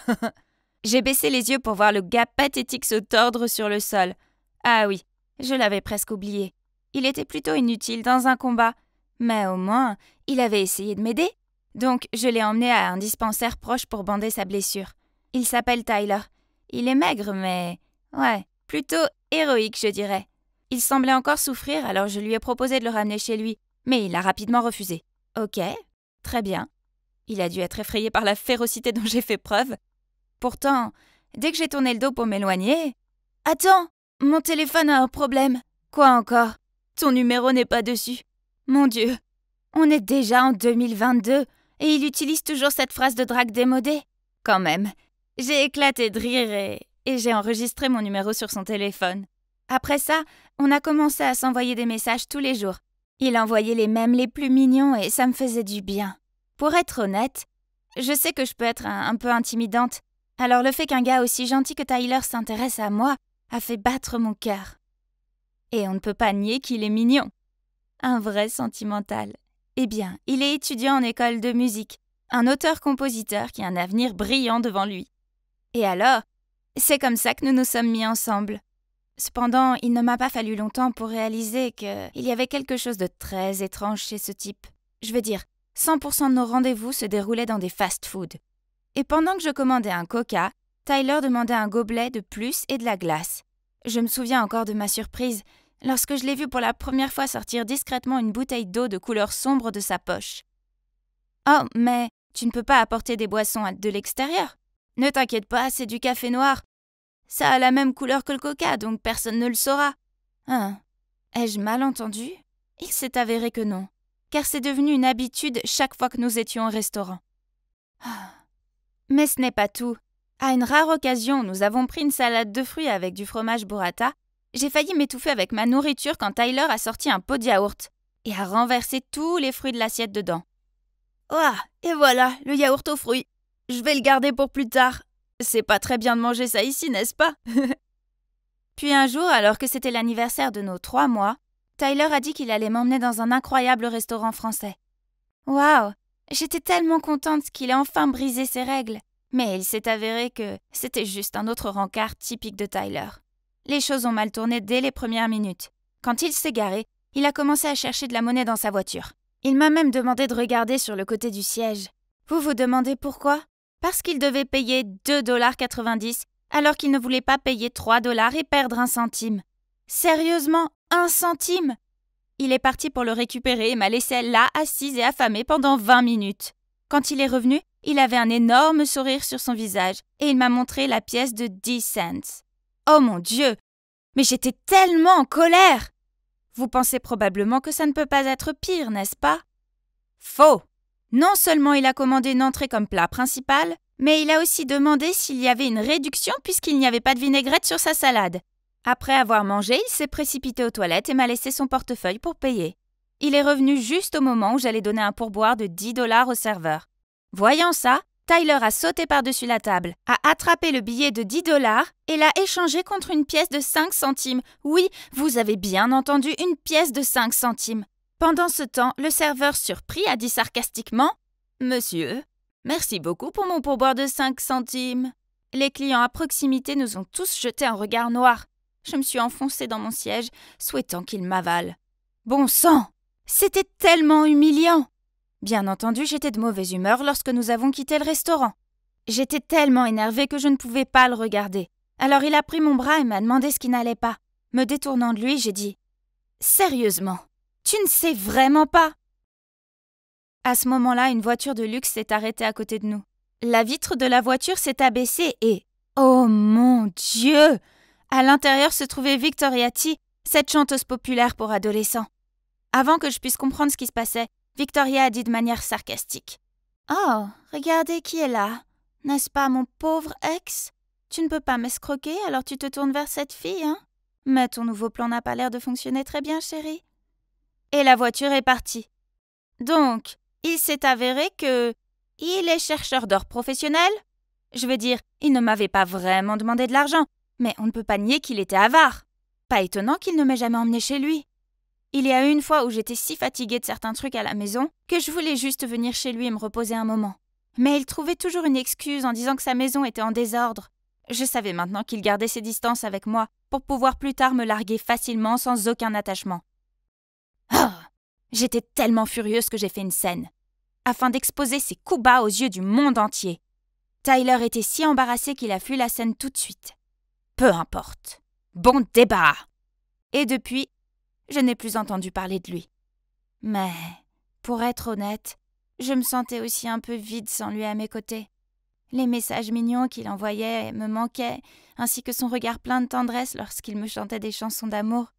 J'ai baissé les yeux pour voir le gars pathétique se tordre sur le sol. Ah oui, je l'avais presque oublié. Il était plutôt inutile dans un combat, mais au moins, il avait essayé de m'aider. Donc, je l'ai emmené à un dispensaire proche pour bander sa blessure. Il s'appelle Tyler. Il est maigre, mais... ouais, plutôt héroïque, je dirais. Il semblait encore souffrir, alors je lui ai proposé de le ramener chez lui, mais il a rapidement refusé. Ok, très bien. Il a dû être effrayé par la férocité dont j'ai fait preuve. Pourtant, dès que j'ai tourné le dos pour m'éloigner... « Attends, mon téléphone a un problème. » « Quoi encore? Ton numéro n'est pas dessus. » Mon Dieu, on est déjà en 2022 et il utilise toujours cette phrase de drague démodée. Quand même, j'ai éclaté de rire et j'ai enregistré mon numéro sur son téléphone. Après ça, on a commencé à s'envoyer des messages tous les jours. Il envoyait les mèmes les plus mignons et ça me faisait du bien. Pour être honnête, je sais que je peux être un peu intimidante, alors le fait qu'un gars aussi gentil que Tyler s'intéresse à moi a fait battre mon cœur. Et on ne peut pas nier qu'il est mignon. Un vrai sentimental. Eh bien, il est étudiant en école de musique, un auteur-compositeur qui a un avenir brillant devant lui. Et alors, c'est comme ça que nous nous sommes mis ensemble. Cependant, il ne m'a pas fallu longtemps pour réaliser qu'il y avait quelque chose de très étrange chez ce type. Je veux dire, 100% de nos rendez-vous se déroulaient dans des fast-foods. Et pendant que je commandais un coca, Tyler demandait un gobelet de plus et de la glace. Je me souviens encore de ma surprise. lorsque je l'ai vu pour la première fois sortir discrètement une bouteille d'eau de couleur sombre de sa poche. « Oh, mais tu ne peux pas apporter des boissons de l'extérieur. Ne t'inquiète pas, c'est du café noir. Ça a la même couleur que le coca, donc personne ne le saura. » Hein? Ai-je mal entendu? Il s'est avéré que non, car c'est devenu une habitude chaque fois que nous étions au restaurant. Mais ce n'est pas tout. À une rare occasion, nous avons pris une salade de fruits avec du fromage burrata. J'ai failli m'étouffer avec ma nourriture quand Tyler a sorti un pot de yaourt et a renversé tous les fruits de l'assiette dedans. Ouah, et voilà, le yaourt aux fruits. Je vais le garder pour plus tard. C'est pas très bien de manger ça ici, n'est-ce pas? Puis un jour, alors que c'était l'anniversaire de nos 3 mois, Tyler a dit qu'il allait m'emmener dans un incroyable restaurant français. Waouh! J'étais tellement contente qu'il ait enfin brisé ses règles. Mais il s'est avéré que c'était juste un autre rencard typique de Tyler. Les choses ont mal tourné dès les premières minutes. Quand il s'est garé, il a commencé à chercher de la monnaie dans sa voiture. Il m'a même demandé de regarder sur le côté du siège. Vous vous demandez pourquoi? Parce qu'il devait payer 2,90 $ alors qu'il ne voulait pas payer 3 $ et perdre 1 centime. Sérieusement, 1 centime? Il est parti pour le récupérer et m'a laissé là, assise et affamée pendant 20 minutes. Quand il est revenu, il avait un énorme sourire sur son visage et il m'a montré la pièce de 10 cents. Oh mon Dieu! Mais j'étais tellement en colère! Vous pensez probablement que ça ne peut pas être pire, n'est-ce pas? Faux! Non seulement il a commandé une entrée comme plat principal, mais il a aussi demandé s'il y avait une réduction puisqu'il n'y avait pas de vinaigrette sur sa salade. Après avoir mangé, il s'est précipité aux toilettes et m'a laissé son portefeuille pour payer. Il est revenu juste au moment où j'allais donner un pourboire de 10 $ au serveur. Voyant ça, Tyler a sauté par-dessus la table, a attrapé le billet de 10 $ et l'a échangé contre une pièce de 5 centimes. Oui, vous avez bien entendu, une pièce de 5 centimes. Pendant ce temps, le serveur surpris a dit sarcastiquement « Monsieur, merci beaucoup pour mon pourboire de 5 centimes. » Les clients à proximité nous ont tous jeté un regard noir. Je me suis enfoncée dans mon siège, souhaitant qu'il m'avale. Bon sang! C'était tellement humiliant! Bien entendu, j'étais de mauvaise humeur lorsque nous avons quitté le restaurant. J'étais tellement énervée que je ne pouvais pas le regarder. Alors il a pris mon bras et m'a demandé ce qui n'allait pas. Me détournant de lui, j'ai dit « Sérieusement, tu ne sais vraiment pas ?» À ce moment-là, une voiture de luxe s'est arrêtée à côté de nous. La vitre de la voiture s'est abaissée et... Oh mon Dieu! À l'intérieur se trouvait Victoriati, cette chanteuse populaire pour adolescents. Avant que je puisse comprendre ce qui se passait, Victoria a dit de manière sarcastique. « Oh, regardez qui est là. N'est-ce pas mon pauvre ex? Tu ne peux pas m'escroquer, alors tu te tournes vers cette fille, hein? Mais ton nouveau plan n'a pas l'air de fonctionner très bien, chérie. » Et la voiture est partie. Donc, il s'est avéré que... il est chercheur d'or professionnel. Je veux dire, il ne m'avait pas vraiment demandé de l'argent, mais on ne peut pas nier qu'il était avare. Pas étonnant qu'il ne m'ait jamais emmené chez lui. Il y a eu une fois où j'étais si fatiguée de certains trucs à la maison que je voulais juste venir chez lui et me reposer un moment. Mais il trouvait toujours une excuse en disant que sa maison était en désordre. Je savais maintenant qu'il gardait ses distances avec moi pour pouvoir plus tard me larguer facilement sans aucun attachement. Ah! J'étais tellement furieuse que j'ai fait une scène, afin d'exposer ses coups bas aux yeux du monde entier. Tyler était si embarrassé qu'il a fui la scène tout de suite. Peu importe. Bon débat! Et depuis, je n'ai plus entendu parler de lui. Mais, pour être honnête, je me sentais aussi un peu vide sans lui à mes côtés. Les messages mignons qu'il envoyait me manquaient, ainsi que son regard plein de tendresse lorsqu'il me chantait des chansons d'amour.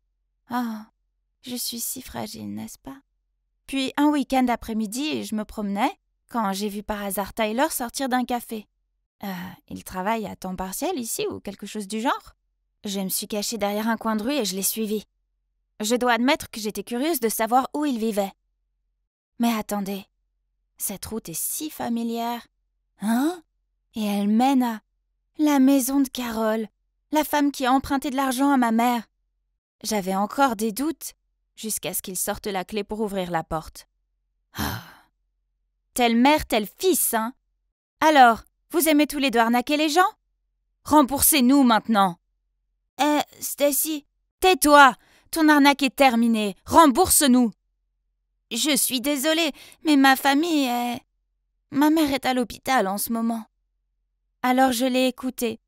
Ah, je suis si fragile, n'est-ce pas? Puis, un week-end après-midi, je me promenais, quand j'ai vu par hasard Tyler sortir d'un café. Il travaille à temps partiel ici ou quelque chose du genre? Je me suis cachée derrière un coin de rue et je l'ai suivi. Je dois admettre que j'étais curieuse de savoir où il vivait. Mais attendez, cette route est si familière. Hein? Et elle mène à la maison de Carole, la femme qui a emprunté de l'argent à ma mère. J'avais encore des doutes, jusqu'à ce qu'il sorte la clé pour ouvrir la porte. Ah. Telle mère, tel fils, hein? Alors, vous aimez tous les deux arnaquer les gens? Remboursez-nous maintenant. Stacy, tais-toi! Ton arnaque est terminée. Rembourse-nous. Je suis désolée, mais ma famille est... Ma mère est à l'hôpital en ce moment. Alors je l'ai écouté,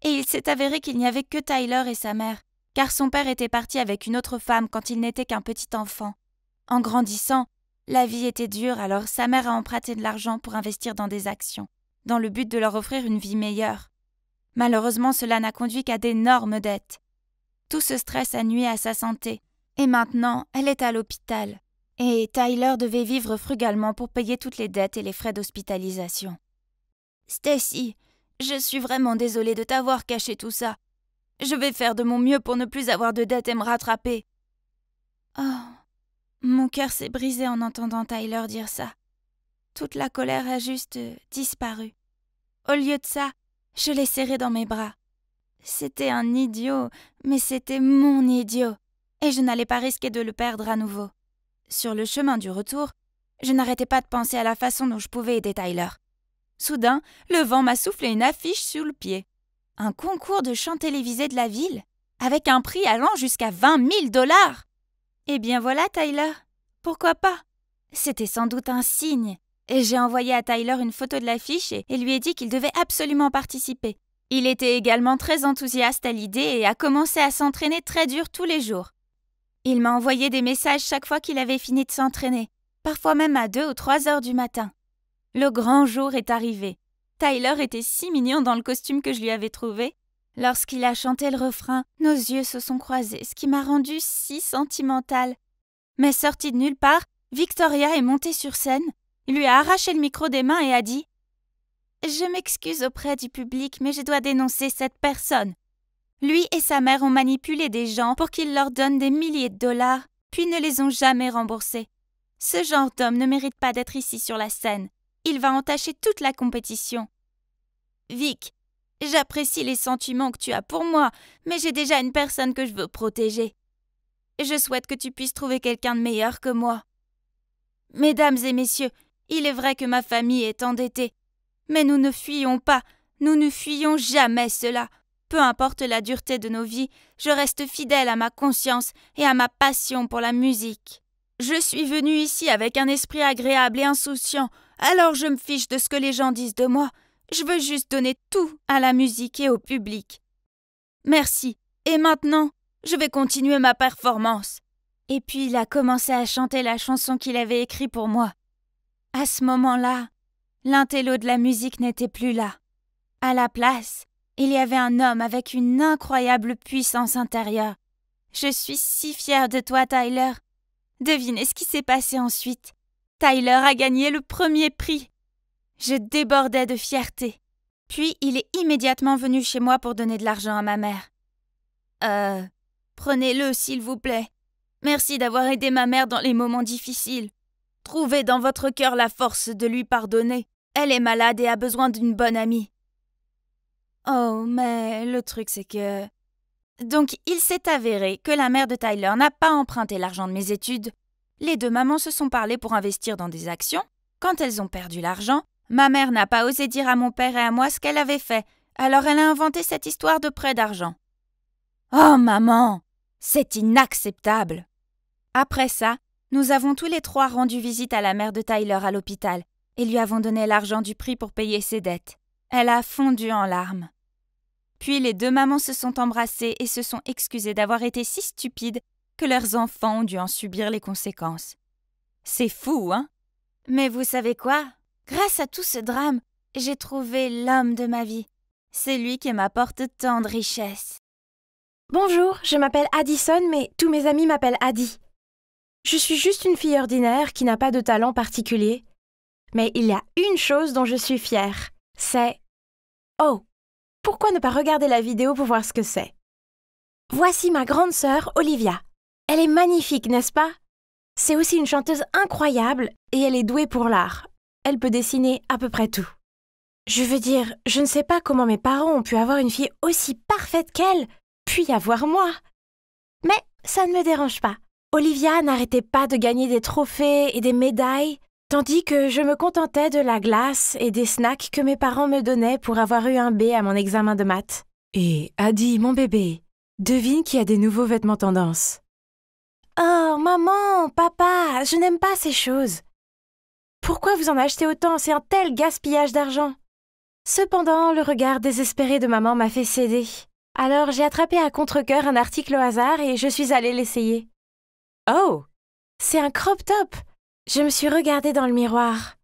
et il s'est avéré qu'il n'y avait que Tyler et sa mère. car son père était parti avec une autre femme quand il n'était qu'un petit enfant. En grandissant, la vie était dure, alors sa mère a emprunté de l'argent pour investir dans des actions, dans le but de leur offrir une vie meilleure. Malheureusement, cela n'a conduit qu'à d'énormes dettes. Tout ce stress a nui à sa santé, et maintenant, elle est à l'hôpital. Et Tyler devait vivre frugalement pour payer toutes les dettes et les frais d'hospitalisation. « Stacy, je suis vraiment désolée de t'avoir caché tout ça. Je vais faire de mon mieux pour ne plus avoir de dettes et me rattraper. » Oh, mon cœur s'est brisé en entendant Tyler dire ça. Toute la colère a juste disparu. Au lieu de ça, je l'ai serré dans mes bras. C'était un idiot, mais c'était mon idiot, et je n'allais pas risquer de le perdre à nouveau. Sur le chemin du retour, je n'arrêtais pas de penser à la façon dont je pouvais aider Tyler. Soudain, le vent m'a soufflé une affiche sous le pied. Un concours de chant télévisé de la ville, avec un prix allant jusqu'à 20 000 $. Eh bien voilà, Tyler. Pourquoi pas? C'était sans doute un signe. Et j'ai envoyé à Tyler une photo de l'affiche et lui ai dit qu'il devait absolument participer. Il était également très enthousiaste à l'idée et a commencé à s'entraîner très dur tous les jours. Il m'a envoyé des messages chaque fois qu'il avait fini de s'entraîner, parfois même à 2 ou 3 heures du matin. Le grand jour est arrivé. Tyler était si mignon dans le costume que je lui avais trouvé. Lorsqu'il a chanté le refrain, nos yeux se sont croisés, ce qui m'a rendue si sentimentale. Mais sortie de nulle part, Victoria est montée sur scène, lui a arraché le micro des mains et a dit « Je m'excuse auprès du public, mais je dois dénoncer cette personne. Lui et sa mère ont manipulé des gens pour qu'ils leur donnent des milliers de $, puis ne les ont jamais remboursés. Ce genre d'homme ne mérite pas d'être ici sur la scène. Il va entacher toute la compétition. Vic, j'apprécie les sentiments que tu as pour moi, mais j'ai déjà une personne que je veux protéger. Je souhaite que tu puisses trouver quelqu'un de meilleur que moi. Mesdames et messieurs, il est vrai que ma famille est endettée. Mais nous ne fuyons pas, nous ne fuyons jamais cela. Peu importe la dureté de nos vies, je reste fidèle à ma conscience et à ma passion pour la musique. Je suis venu ici avec un esprit agréable et insouciant, alors je me fiche de ce que les gens disent de moi. Je veux juste donner tout à la musique et au public. Merci. Et maintenant, je vais continuer ma performance. Et puis il a commencé à chanter la chanson qu'il avait écrite pour moi. À ce moment-là, l'intello de la musique n'était plus là. À la place, il y avait un homme avec une incroyable puissance intérieure. Je suis si fière de toi, Tyler. Devinez ce qui s'est passé ensuite. Tyler a gagné le premier prix. Je débordais de fierté. Puis il est immédiatement venu chez moi pour donner de l'argent à ma mère. Prenez-le, s'il vous plaît. Merci d'avoir aidé ma mère dans les moments difficiles. Trouvez dans votre cœur la force de lui pardonner. Elle est malade et a besoin d'une bonne amie. Oh, mais le truc c'est que... Donc il s'est avéré que la mère de Tyler n'a pas emprunté l'argent de mes études. Les deux mamans se sont parlé pour investir dans des actions. Quand elles ont perdu l'argent, ma mère n'a pas osé dire à mon père et à moi ce qu'elle avait fait, alors elle a inventé cette histoire de prêt d'argent. Oh maman, c'est inacceptable. Après ça, nous avons tous les trois rendu visite à la mère de Tyler à l'hôpital et lui avons donné l'argent du prix pour payer ses dettes. Elle a fondu en larmes. Puis les deux mamans se sont embrassées et se sont excusées d'avoir été si stupides que leurs enfants ont dû en subir les conséquences. C'est fou, hein? Mais vous savez quoi? Grâce à tout ce drame, j'ai trouvé l'homme de ma vie. C'est lui qui m'apporte tant de richesses. Bonjour, je m'appelle Addison, mais tous mes amis m'appellent Addie. Je suis juste une fille ordinaire qui n'a pas de talent particulier. Mais il y a une chose dont je suis fière, c'est... Oh! Pourquoi ne pas regarder la vidéo pour voir ce que c'est? Voici ma grande sœur, Olivia. Elle est magnifique, n'est-ce pas? C'est aussi une chanteuse incroyable et elle est douée pour l'art. Elle peut dessiner à peu près tout. Je veux dire, je ne sais pas comment mes parents ont pu avoir une fille aussi parfaite qu'elle, puis avoir moi. Mais ça ne me dérange pas. Olivia n'arrêtait pas de gagner des trophées et des médailles, tandis que je me contentais de la glace et des snacks que mes parents me donnaient pour avoir eu un B à mon examen de maths. Et Addie, mon bébé, devine qui a des nouveaux vêtements tendance. Oh, maman, papa, je n'aime pas ces choses. Pourquoi vous en achetez autant? C'est un tel gaspillage d'argent. Cependant, le regard désespéré de maman m'a fait céder. Alors j'ai attrapé à contre-cœur un article au hasard et je suis allée l'essayer. Oh, c'est un crop top! Je me suis regardée dans le miroir.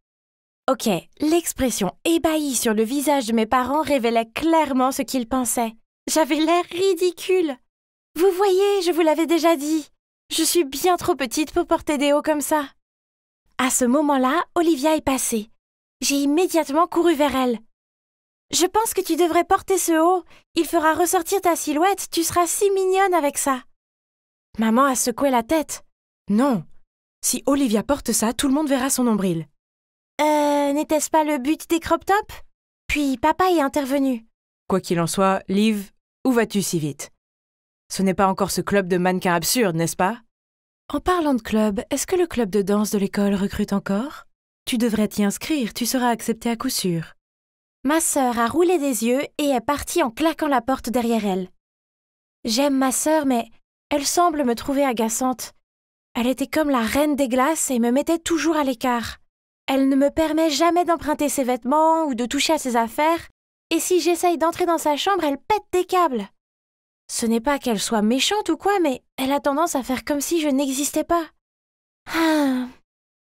Ok, l'expression ébahie sur le visage de mes parents révélait clairement ce qu'ils pensaient. J'avais l'air ridicule. Vous voyez, je vous l'avais déjà dit. Je suis bien trop petite pour porter des hauts comme ça. À ce moment-là, Olivia est passée. J'ai immédiatement couru vers elle. Je pense que tu devrais porter ce haut. Il fera ressortir ta silhouette. Tu seras si mignonne avec ça. Maman a secoué la tête. Non. Si Olivia porte ça, tout le monde verra son nombril. N'était-ce pas le but des crop tops? Puis papa est intervenu. Quoi qu'il en soit, Liv, où vas-tu si vite? Ce n'est pas encore ce club de mannequins absurdes, n'est-ce pas? En parlant de club, est-ce que le club de danse de l'école recrute encore? Tu devrais t'y inscrire, tu seras acceptée à coup sûr. Ma sœur a roulé des yeux et est partie en claquant la porte derrière elle. J'aime ma sœur, mais elle semble me trouver agaçante. Elle était comme la reine des glaces et me mettait toujours à l'écart. Elle ne me permet jamais d'emprunter ses vêtements ou de toucher à ses affaires, et si j'essaye d'entrer dans sa chambre, elle pète des câbles. Ce n'est pas qu'elle soit méchante ou quoi, mais elle a tendance à faire comme si je n'existais pas. Ah,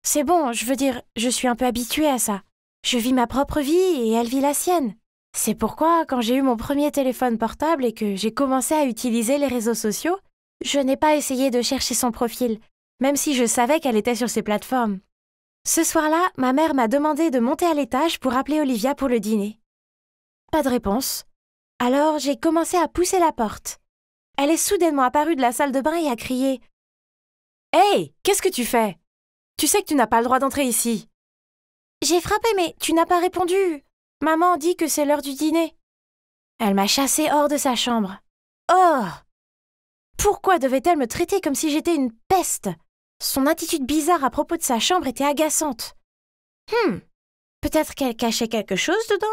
c'est bon, je veux dire, je suis un peu habituée à ça. Je vis ma propre vie et elle vit la sienne. C'est pourquoi, quand j'ai eu mon premier téléphone portable et que j'ai commencé à utiliser les réseaux sociaux, je n'ai pas essayé de chercher son profil, même si je savais qu'elle était sur ces plateformes. Ce soir-là, ma mère m'a demandé de monter à l'étage pour appeler Olivia pour le dîner. Pas de réponse. Alors j'ai commencé à pousser la porte. Elle est soudainement apparue de la salle de bain et a crié « Hey, qu'est-ce que tu fais? Tu sais que tu n'as pas le droit d'entrer ici. » J'ai frappé, mais tu n'as pas répondu. Maman dit que c'est l'heure du dîner. Elle m'a chassée hors de sa chambre. Oh! Pourquoi devait-elle me traiter comme si j'étais une peste? Son attitude bizarre à propos de sa chambre était agaçante. Peut-être qu'elle cachait quelque chose dedans?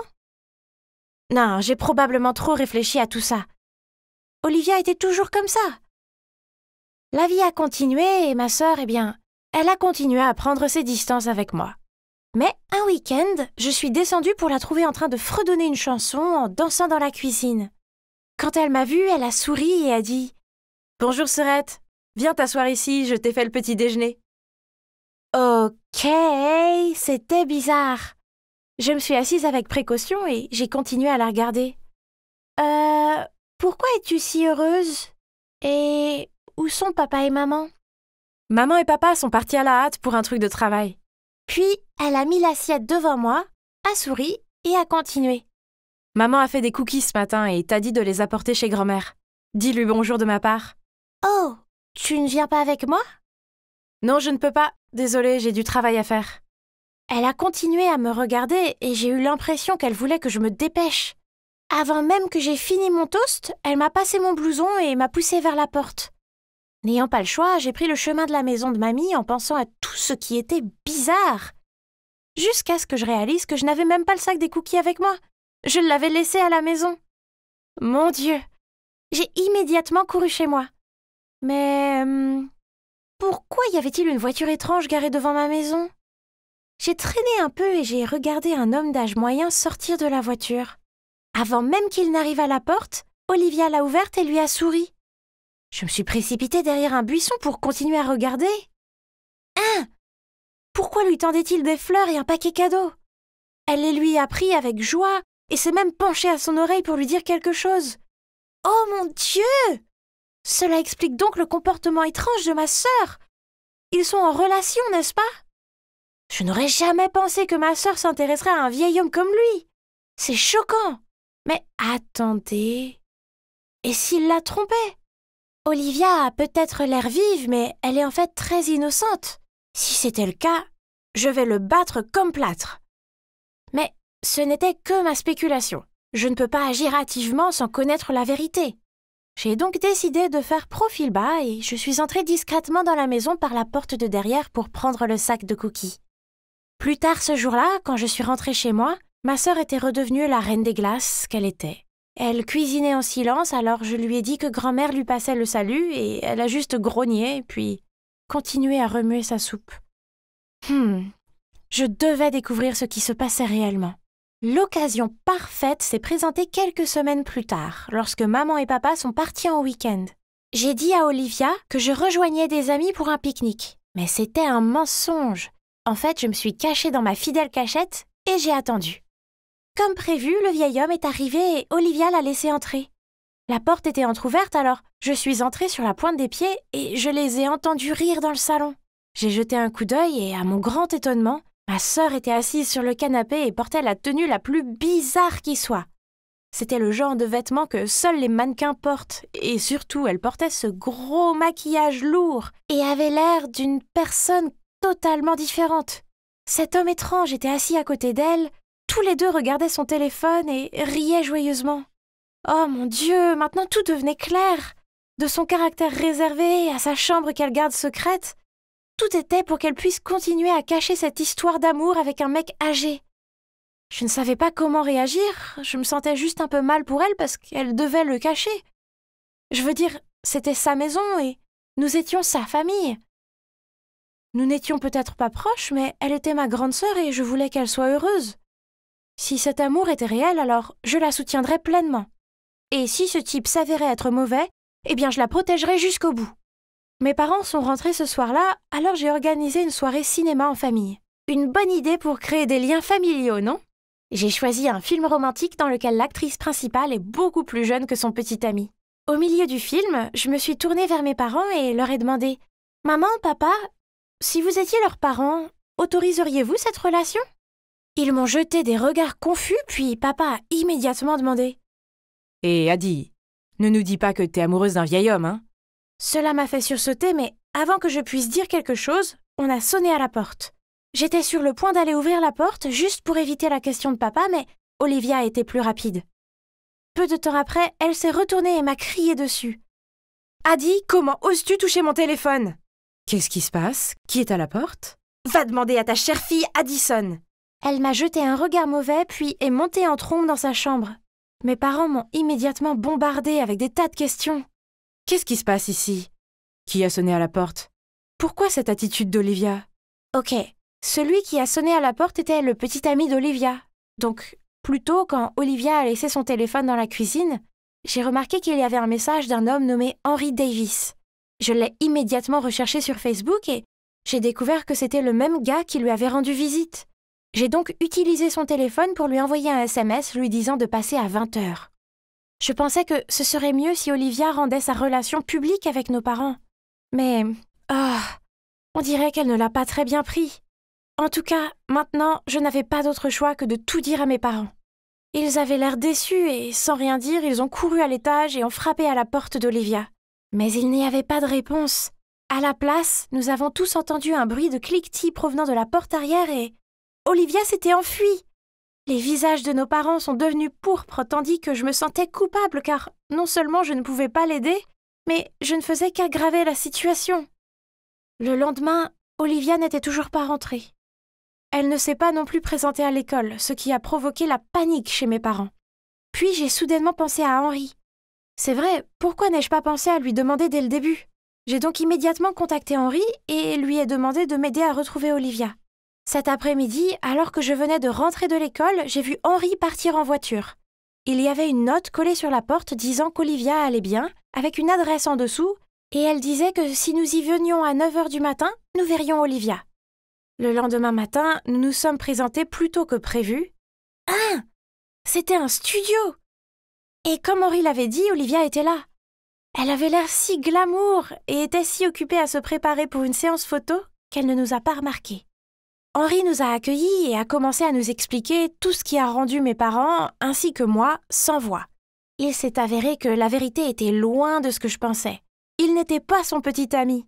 Non, j'ai probablement trop réfléchi à tout ça. Olivia était toujours comme ça. La vie a continué et ma sœur, elle a continué à prendre ses distances avec moi. Mais un week-end, je suis descendue pour la trouver en train de fredonner une chanson en dansant dans la cuisine. Quand elle m'a vue, elle a souri et a dit « Bonjour sœurette, viens t'asseoir ici, je t'ai fait le petit déjeuner. » Ok, c'était bizarre. Je me suis assise avec précaution et j'ai continué à la regarder. Pourquoi es-tu si heureuse? Et où sont papa et maman? Maman et papa sont partis à la hâte pour un truc de travail. Puis, elle a mis l'assiette devant moi, a souri et a continué. Maman a fait des cookies ce matin et t'a dit de les apporter chez grand-mère. Dis-lui bonjour de ma part. Oh, tu ne viens pas avec moi? Non, je ne peux pas. Désolée, j'ai du travail à faire. Elle a continué à me regarder et j'ai eu l'impression qu'elle voulait que je me dépêche. Avant même que j'ai fini mon toast, elle m'a passé mon blouson et m'a poussée vers la porte. N'ayant pas le choix, j'ai pris le chemin de la maison de mamie en pensant à tout ce qui était bizarre. Jusqu'à ce que je réalise que je n'avais même pas le sac des cookies avec moi. Je l'avais laissé à la maison. Mon Dieu! J'ai immédiatement couru chez moi. Mais pourquoi y avait-il une voiture étrange garée devant ma maison? J'ai traîné un peu et j'ai regardé un homme d'âge moyen sortir de la voiture. Avant même qu'il n'arrive à la porte, Olivia l'a ouverte et lui a souri. Je me suis précipitée derrière un buisson pour continuer à regarder. Pourquoi lui tendait-il des fleurs et un paquet cadeau? Elle les lui a pris avec joie et s'est même penchée à son oreille pour lui dire quelque chose. Oh mon Dieu! Cela explique donc le comportement étrange de ma sœur. Ils sont en relation, n'est-ce pas? Je n'aurais jamais pensé que ma sœur s'intéresserait à un vieil homme comme lui. C'est choquant. Mais attendez. Et s'il la trompait? Olivia a peut-être l'air vive, mais elle est en fait très innocente. Si c'était le cas, je vais le battre comme plâtre. Mais ce n'était que ma spéculation. Je ne peux pas agir hâtivement sans connaître la vérité. J'ai donc décidé de faire profil bas et je suis entrée discrètement dans la maison par la porte de derrière pour prendre le sac de cookies. Plus tard ce jour-là, quand je suis rentrée chez moi, ma sœur était redevenue la reine des glaces qu'elle était. Elle cuisinait en silence, alors je lui ai dit que grand-mère lui passait le salut et elle a juste grogné, puis continué à remuer sa soupe. Je devais découvrir ce qui se passait réellement. L'occasion parfaite s'est présentée quelques semaines plus tard, lorsque maman et papa sont partis en week-end. J'ai dit à Olivia que je rejoignais des amis pour un pique-nique. Mais c'était un mensonge. En fait, je me suis cachée dans ma fidèle cachette et j'ai attendu. Comme prévu, le vieil homme est arrivé et Olivia l'a laissé entrer. La porte était entr'ouverte, alors je suis entrée sur la pointe des pieds et je les ai entendus rire dans le salon. J'ai jeté un coup d'œil et, à mon grand étonnement, ma sœur était assise sur le canapé et portait la tenue la plus bizarre qui soit. C'était le genre de vêtements que seuls les mannequins portent, et surtout, elle portait ce gros maquillage lourd et avait l'air d'une personne totalement différente. Cet homme étrange était assis à côté d'elle, tous les deux regardaient son téléphone et riaient joyeusement. Oh mon Dieu, maintenant tout devenait clair. De son caractère réservé à sa chambre qu'elle garde secrète, tout était pour qu'elle puisse continuer à cacher cette histoire d'amour avec un mec âgé. Je ne savais pas comment réagir, je me sentais juste un peu mal pour elle parce qu'elle devait le cacher. Je veux dire, c'était sa maison et nous étions sa famille. Nous n'étions peut-être pas proches, mais elle était ma grande sœur et je voulais qu'elle soit heureuse. Si cet amour était réel, alors je la soutiendrais pleinement. Et si ce type s'avérait être mauvais, eh bien je la protégerais jusqu'au bout. Mes parents sont rentrés ce soir-là, alors j'ai organisé une soirée cinéma en famille. Une bonne idée pour créer des liens familiaux, non ? J'ai choisi un film romantique dans lequel l'actrice principale est beaucoup plus jeune que son petit ami. Au milieu du film, je me suis tournée vers mes parents et leur ai demandé « Maman, papa, si vous étiez leurs parents, autoriseriez-vous cette relation ?» Ils m'ont jeté des regards confus, puis papa a immédiatement demandé « Et Adi, ne nous dis pas que t'es amoureuse d'un vieil homme, hein ?» Cela m'a fait sursauter, mais avant que je puisse dire quelque chose, on a sonné à la porte. J'étais sur le point d'aller ouvrir la porte juste pour éviter la question de papa, mais Olivia a été plus rapide. Peu de temps après, elle s'est retournée et m'a crié dessus. « Adi, comment oses-tu toucher mon téléphone ?» Qu'est-ce qui se passe? Qui est à la porte? Va demander à ta chère fille Addison. Elle m'a jeté un regard mauvais, puis est montée en trombe dans sa chambre. Mes parents m'ont immédiatement bombardée avec des tas de questions. Qu'est-ce qui se passe ici? Qui a sonné à la porte? Pourquoi cette attitude d'Olivia? Ok, celui qui a sonné à la porte était le petit ami d'Olivia. Donc, plus tôt, quand Olivia a laissé son téléphone dans la cuisine, j'ai remarqué qu'il y avait un message d'un homme nommé Henry Davis. Je l'ai immédiatement recherché sur Facebook et j'ai découvert que c'était le même gars qui lui avait rendu visite. J'ai donc utilisé son téléphone pour lui envoyer un SMS lui disant de passer à 20h. Je pensais que ce serait mieux si Olivia rendait sa relation publique avec nos parents. Mais, on dirait qu'elle ne l'a pas très bien pris. En tout cas, maintenant, je n'avais pas d'autre choix que de tout dire à mes parents. Ils avaient l'air déçus et, sans rien dire, ils ont couru à l'étage et ont frappé à la porte d'Olivia. Mais il n'y avait pas de réponse. À la place, nous avons tous entendu un bruit de cliquetis provenant de la porte arrière et Olivia s'était enfuie. Les visages de nos parents sont devenus pourpres tandis que je me sentais coupable car non seulement je ne pouvais pas l'aider, mais je ne faisais qu'aggraver la situation. Le lendemain, Olivia n'était toujours pas rentrée. Elle ne s'est pas non plus présentée à l'école, ce qui a provoqué la panique chez mes parents. Puis j'ai soudainement pensé à Henry. C'est vrai, pourquoi n'ai-je pas pensé à lui demander dès le début? J'ai donc immédiatement contacté Henry et lui ai demandé de m'aider à retrouver Olivia. Cet après-midi, alors que je venais de rentrer de l'école, j'ai vu Henry partir en voiture. Il y avait une note collée sur la porte disant qu'Olivia allait bien, avec une adresse en dessous, et elle disait que si nous y venions à 9h du matin, nous verrions Olivia. Le lendemain matin, nous nous sommes présentés plus tôt que prévu. Ah! C'était un studio! Et comme Henry l'avait dit, Olivia était là. Elle avait l'air si glamour et était si occupée à se préparer pour une séance photo qu'elle ne nous a pas remarqués. Henry nous a accueillis et a commencé à nous expliquer tout ce qui a rendu mes parents, ainsi que moi, sans voix. Il s'est avéré que la vérité était loin de ce que je pensais. Il n'était pas son petit ami.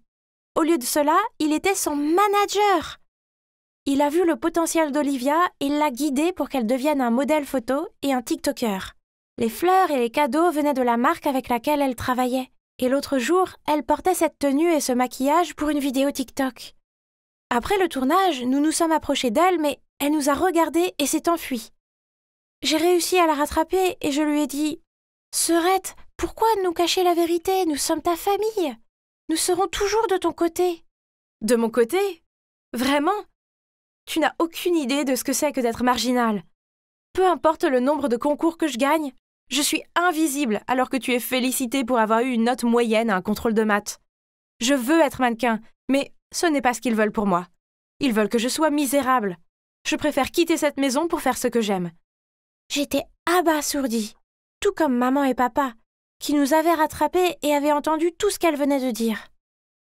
Au lieu de cela, il était son manager. Il a vu le potentiel d'Olivia et l'a guidée pour qu'elle devienne un modèle photo et un TikToker. Les fleurs et les cadeaux venaient de la marque avec laquelle elle travaillait. Et l'autre jour, elle portait cette tenue et ce maquillage pour une vidéo TikTok. Après le tournage, nous nous sommes approchés d'elle, mais elle nous a regardés et s'est enfuie. J'ai réussi à la rattraper et je lui ai dit « Sœurette, pourquoi nous cacher la vérité? Nous sommes ta famille. Nous serons toujours de ton côté. » De mon côté? Vraiment? Tu n'as aucune idée de ce que c'est que d'être marginal. Peu importe le nombre de concours que je gagne, je suis invisible alors que tu es félicité pour avoir eu une note moyenne à un contrôle de maths. Je veux être mannequin, mais ce n'est pas ce qu'ils veulent pour moi. Ils veulent que je sois misérable. Je préfère quitter cette maison pour faire ce que j'aime. » J'étais abasourdie, tout comme maman et papa, qui nous avaient rattrapés et avaient entendu tout ce qu'elle venait de dire.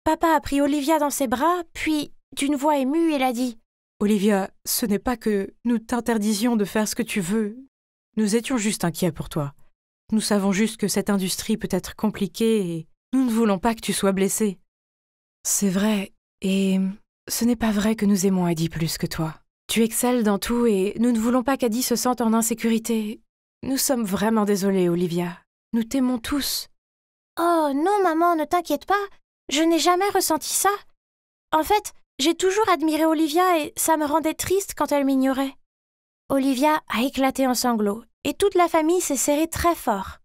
Papa a pris Olivia dans ses bras, puis, d'une voix émue, il a dit « Olivia, ce n'est pas que nous t'interdisions de faire ce que tu veux. Nous étions juste inquiets pour toi. Nous savons juste que cette industrie peut être compliquée et nous ne voulons pas que tu sois blessée. » C'est vrai, et ce n'est pas vrai que nous aimons Adi plus que toi. Tu excelles dans tout et nous ne voulons pas qu'Adi se sente en insécurité. Nous sommes vraiment désolés, Olivia. Nous t'aimons tous. »« Oh non, maman, ne t'inquiète pas. Je n'ai jamais ressenti ça. En fait, j'ai toujours admiré Olivia et ça me rendait triste quand elle m'ignorait. » Olivia a éclaté en sanglots et toute la famille s'est serrée très fort.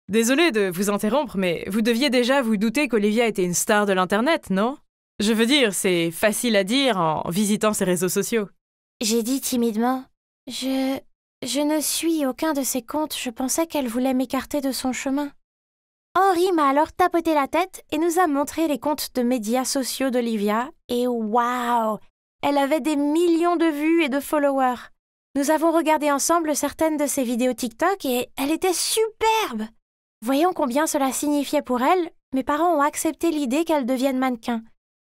Désolé de vous interrompre, mais vous deviez déjà vous douter qu'Olivia était une star de l'Internet, non ? Je veux dire, c'est facile à dire en visitant ses réseaux sociaux. J'ai dit timidement « Je ne suis aucun de ses comptes, je pensais qu'elle voulait m'écarter de son chemin. » Henri m'a alors tapoté la tête et nous a montré les comptes de médias sociaux d'Olivia et waouh, elle avait des millions de vues et de followers. Nous avons regardé ensemble certaines de ses vidéos TikTok et elle était superbe. Voyant combien cela signifiait pour elle, mes parents ont accepté l'idée qu'elle devienne mannequin.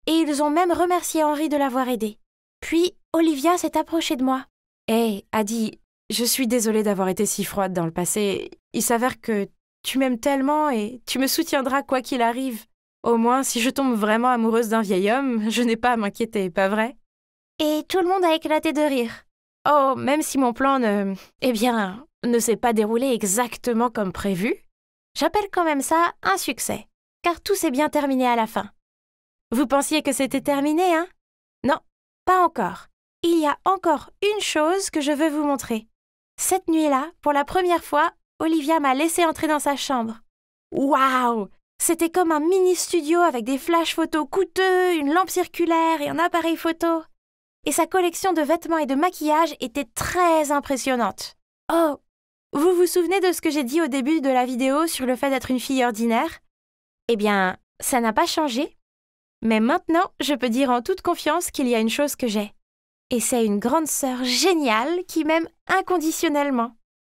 Et ils ont même remercié Henri de l'avoir aidée. Puis, Olivia s'est approchée de moi. « Hey, Adi, je suis désolée d'avoir été si froide dans le passé. Il s'avère que tu m'aimes tellement et tu me soutiendras quoi qu'il arrive. Au moins, si je tombe vraiment amoureuse d'un vieil homme, je n'ai pas à m'inquiéter, pas vrai ?» Et tout le monde a éclaté de rire. Oh, même si mon plan ne s'est pas déroulé exactement comme prévu, j'appelle quand même ça un succès, car tout s'est bien terminé à la fin. Vous pensiez que c'était terminé, hein? Non, pas encore. Il y a encore une chose que je veux vous montrer. Cette nuit-là, pour la première fois, Olivia m'a laissé entrer dans sa chambre. Waouh! C'était comme un mini-studio avec des flash photos coûteux, une lampe circulaire et un appareil photo. Et sa collection de vêtements et de maquillage était très impressionnante. Oh! Vous vous souvenez de ce que j'ai dit au début de la vidéo sur le fait d'être une fille ordinaire? Eh bien, ça n'a pas changé. Mais maintenant, je peux dire en toute confiance qu'il y a une chose que j'ai. Et c'est une grande sœur géniale qui m'aime inconditionnellement.